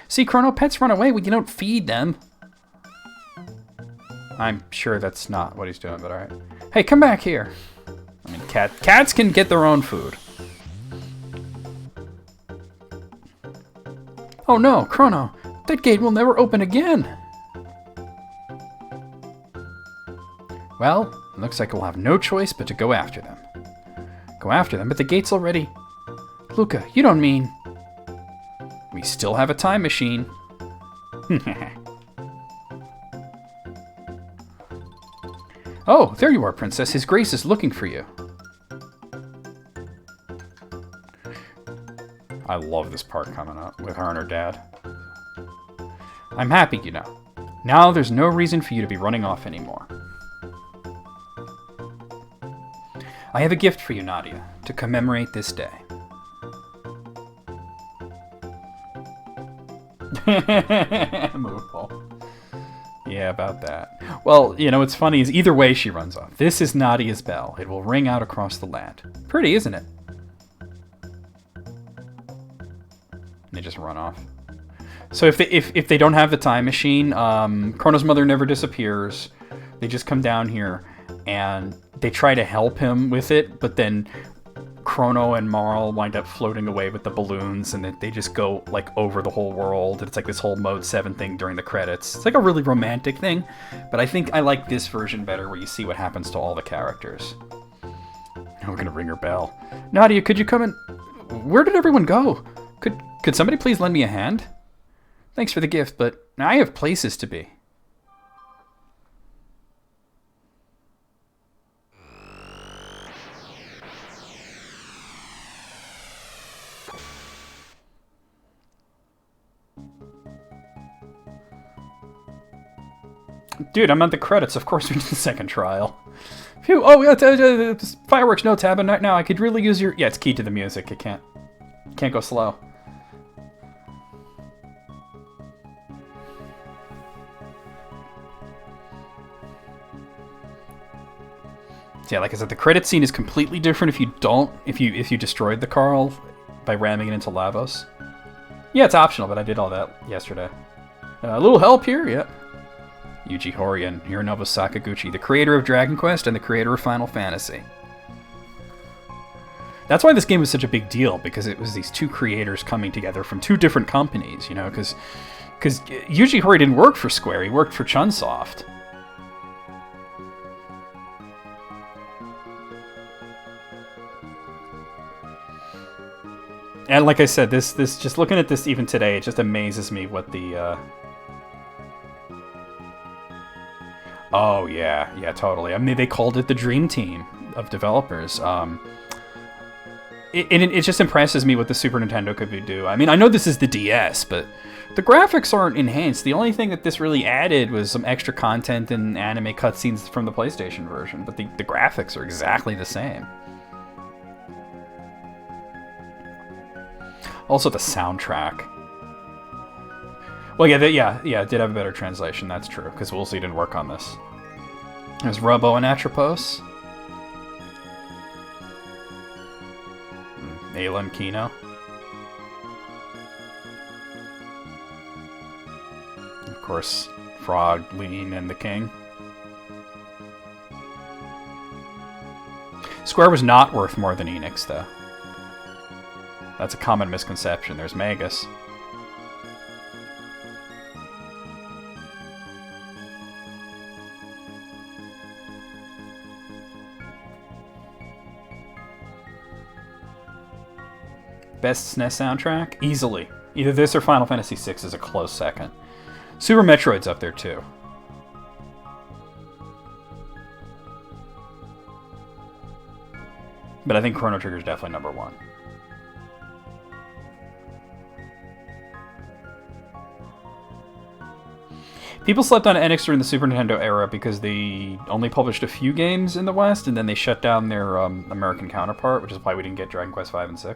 See, Chrono, pets run away when you don't feed them. I'm sure that's not what he's doing, but alright. Hey, come back here. I mean, cats can get their own food. Oh no, Chrono, that gate will never open again. Well, it looks like we'll have no choice but to go after them. Go after them, but the gate's already... Luca, you don't mean... We still have a time machine. Oh, there you are, Princess. His Grace is looking for you. I love this part coming up with her and her dad. I'm happy, you know. Now there's no reason for you to be running off anymore. I have a gift for you, Nadia, to commemorate this day. Movable. Yeah, about that. Well, you know, what's funny is either way she runs off. This is Nadia's bell. It will ring out across the land. Pretty, isn't it? And they just run off. So if they don't have the time machine, Chrono's mother never disappears. They just come down here and they try to help him with it, but then Chrono and Marl wind up floating away with the balloons, and they just go like over the whole world. It's like this whole Mode 7 thing during the credits. It's like a really romantic thing, but I think I like this version better where you see what happens to all the characters. Now we're gonna ring her bell. Nadia, could you come in? Where did everyone go? Could somebody please lend me a hand? Thanks for the gift, but I have places to be. Dude, I'm at the credits. Of course we did the second trial. Phew. Oh, yeah, fireworks, no tab. And now I could really use your... Yeah, it's keyed to the music. It can't go slow. So yeah, like I said, the credit scene is completely different if you destroyed the Carl by ramming it into Lavos. Yeah, it's optional, but I did all that yesterday. A little help here, yeah. Yuji Horii and Hironobu Sakaguchi, the creator of Dragon Quest and the creator of Final Fantasy. That's why this game was such a big deal, because it was these two creators coming together from two different companies, you know, because Yuji Horii didn't work for Square, he worked for Chunsoft. And like I said, this just looking at this even today, it just amazes me what the... Oh, yeah, totally. I mean, they called it the Dream Team of developers. It just impresses me what the Super Nintendo could do. I mean, I know this is the DS, but the graphics aren't enhanced. The only thing that this really added was some extra content and anime cutscenes from the PlayStation version, but the graphics are exactly the same. Also, the soundtrack. Well, yeah, it did have a better translation, that's true, because Woolsey didn't work on this. There's Robo and Atropos. Ayla and Kino. Of course, Frog, Lean, and the King. Square was not worth more than Enix, though. That's a common misconception. There's Magus. Best SNES soundtrack? Easily. Either this or Final Fantasy VI is a close second. Super Metroid's up there too. But I think Chrono Trigger is definitely number one. People slept on NX during the Super Nintendo era because they only published a few games in the West, and then they shut down their American counterpart, which is why we didn't get Dragon Quest V and VI.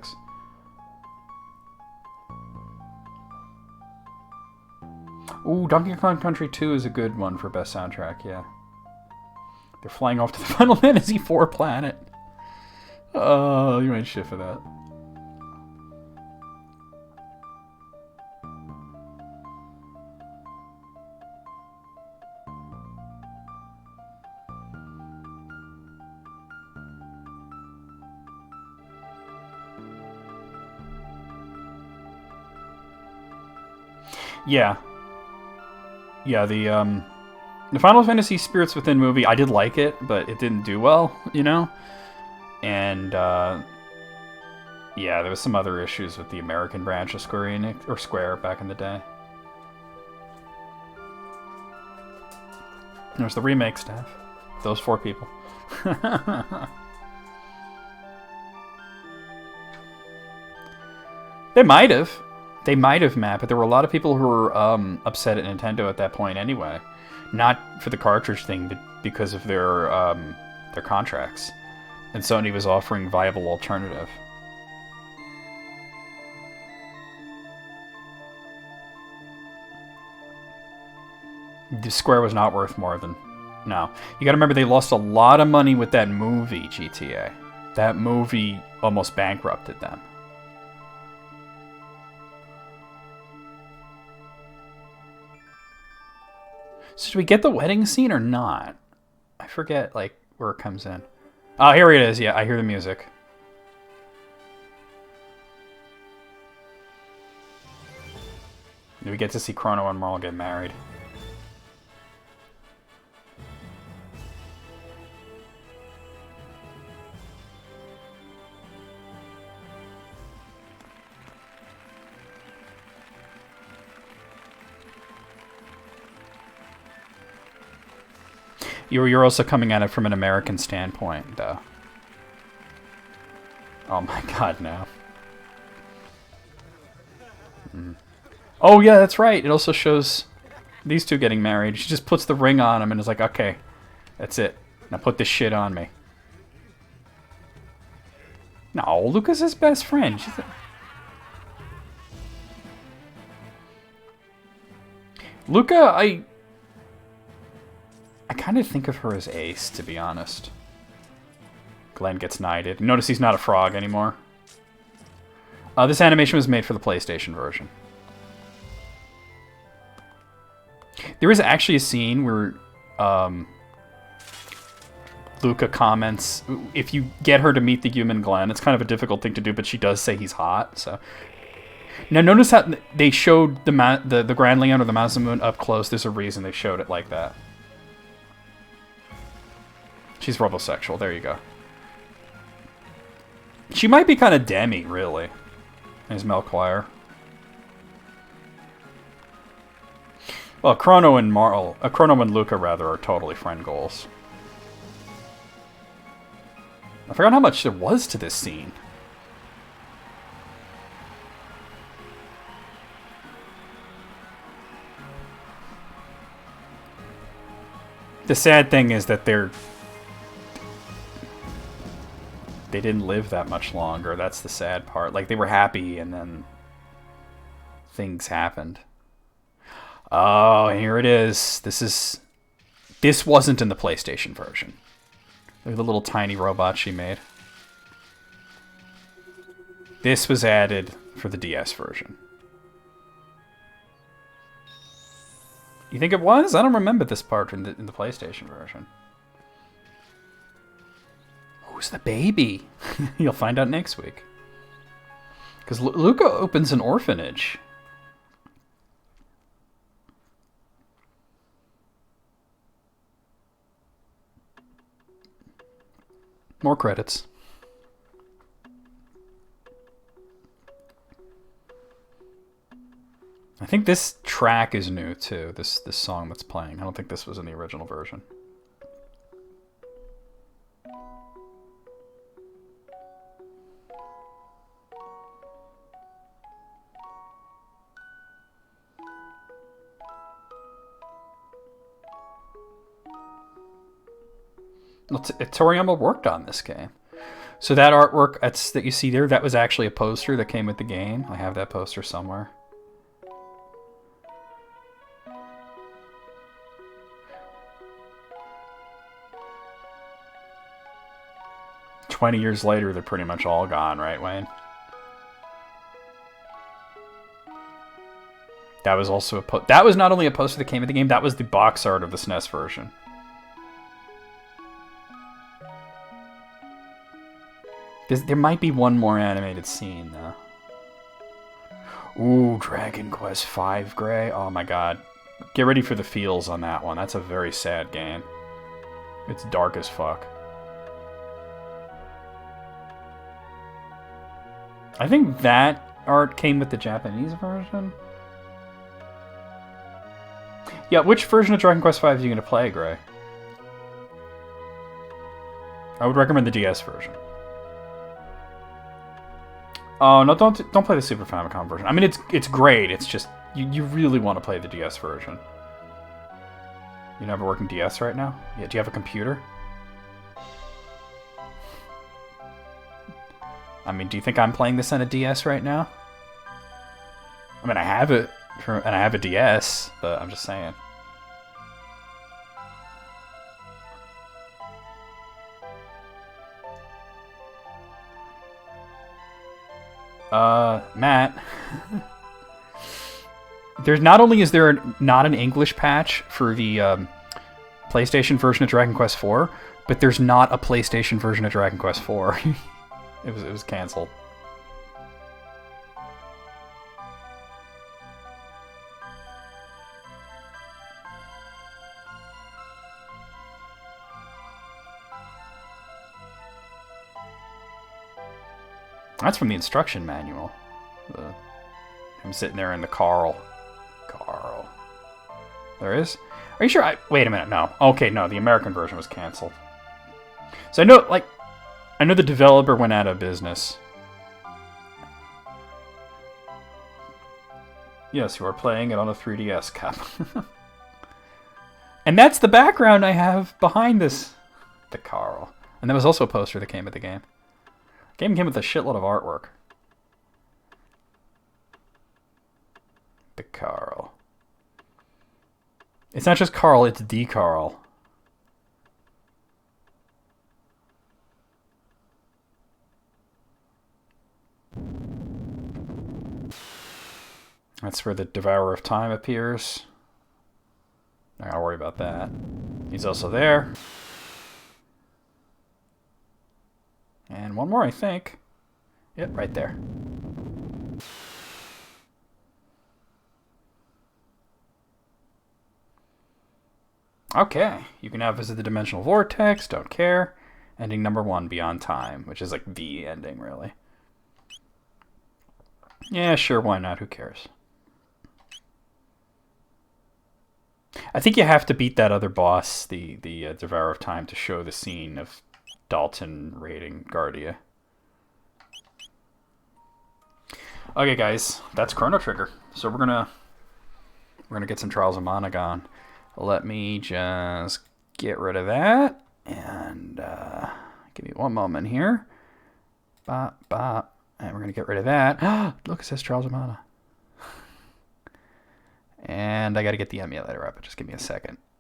Ooh, Donkey Kong Country 2 is a good one for best soundtrack, yeah. They're flying off to the Final Fantasy IV planet. Oh, you ain't shit for that. Yeah. Yeah, the Final Fantasy Spirits Within movie, I did like it, but it didn't do well, you know? And, yeah, there was some other issues with the American branch of Square Enix, or Square back in the day. There's the remake staff. Those 4 people. They might have. They might have, Matt, but there were a lot of people who were upset at Nintendo at that point anyway. Not for the cartridge thing, but because of their contracts. And Sony was offering a viable alternative. The Square was not worth more than... No. You gotta remember, they lost a lot of money with that movie, GTA. That movie almost bankrupted them. So should we get the wedding scene or not? I forget, like, where it comes in. Oh, here it is. Yeah, I hear the music. We get to see Chrono and Marl get married. You're also coming at it from an American standpoint, though. Oh my god, no. Oh yeah, that's right. It also shows these two getting married. She just puts the ring on him and is like, okay, that's it. Now put this shit on me. No, Luca's his best friend. Luca, I kind of think of her as Ace, to be honest. Glenn gets knighted. Notice he's not a frog anymore. This animation was made for the PlayStation version. There is actually a scene where Luca comments, if you get her to meet the human Glenn, it's kind of a difficult thing to do, but she does say he's hot, so... Now notice how they showed the Grand Leon or the Masamune up close. There's a reason they showed it like that. She's robosexual. There you go. She might be kind of Demi, really. There's Melchior. Well, Chrono and Luca, rather, are totally friend goals. I forgot how much there was to this scene. The sad thing is that they didn't live that much longer. That's the sad part. Like, they were happy, and then things happened. Oh, here it is. This wasn't in the PlayStation version. Look at the little tiny robot she made. This was added for the DS version. You think it was? I don't remember this part in the PlayStation version. Who's the baby? You'll find out next week. Because Luca opens an orphanage. More credits. I think this track is new too, this song that's playing. I don't think this was in the original version. Toriyama worked on this game. So that artwork that you see there, that was actually a poster that came with the game. I have that poster somewhere. $20 later, they're pretty much all gone, right, Wayne? That was also that was not only a poster that came with the game, that was the box art of the Snes version. There might be one more animated scene, though. Ooh, Dragon Quest V, Gray. Oh my god. Get ready for the feels on that one. That's a very sad game. It's dark as fuck. I think that art came with the Japanese version. Yeah, which version of Dragon Quest V are you going to play, Gray? I would recommend the DS version. Oh no! Don't play the Super Famicom version. I mean, it's great. It's just you really want to play the DS version. You have a working DS right now? Yeah. Do you have a computer? I mean, do you think I'm playing this on a DS right now? I mean, I have it, and I have a DS, but I'm just saying. Matt. There's not only is there not an English patch for the PlayStation version of Dragon Quest IV, but there's not a PlayStation version of Dragon Quest IV. It was canceled. That's from the instruction manual. I'm sitting there in the Carl. There is? Are you sure? Wait a minute, no. Okay, no, the American version was canceled. So I know the developer went out of business. Yes, you are playing it on a 3DS cap. And that's the background I have behind this. The Carl. And there was also a poster that came with the game. The game came with a shitload of artwork. The Carl. It's not just Carl, it's the Carl. That's where the Devourer of Time appears. Not gotta worry about that. He's also there. And one more, I think. Yep, right there. Okay, you can now visit the Dimensional Vortex, don't care. Ending number 1, Beyond Time, which is like the ending, really. Yeah, sure, why not? Who cares? I think you have to beat that other boss, the Devourer of Time, to show the scene of Dalton raiding Guardia. Okay, guys, that's Chrono Trigger. So we're gonna get some Trials of Mana gone. Let me just get rid of that and give me one moment here. Bop, bop, and we're gonna get rid of that. Look, it says Trials of Mana. And I got to get the emulator up. Just give me a second.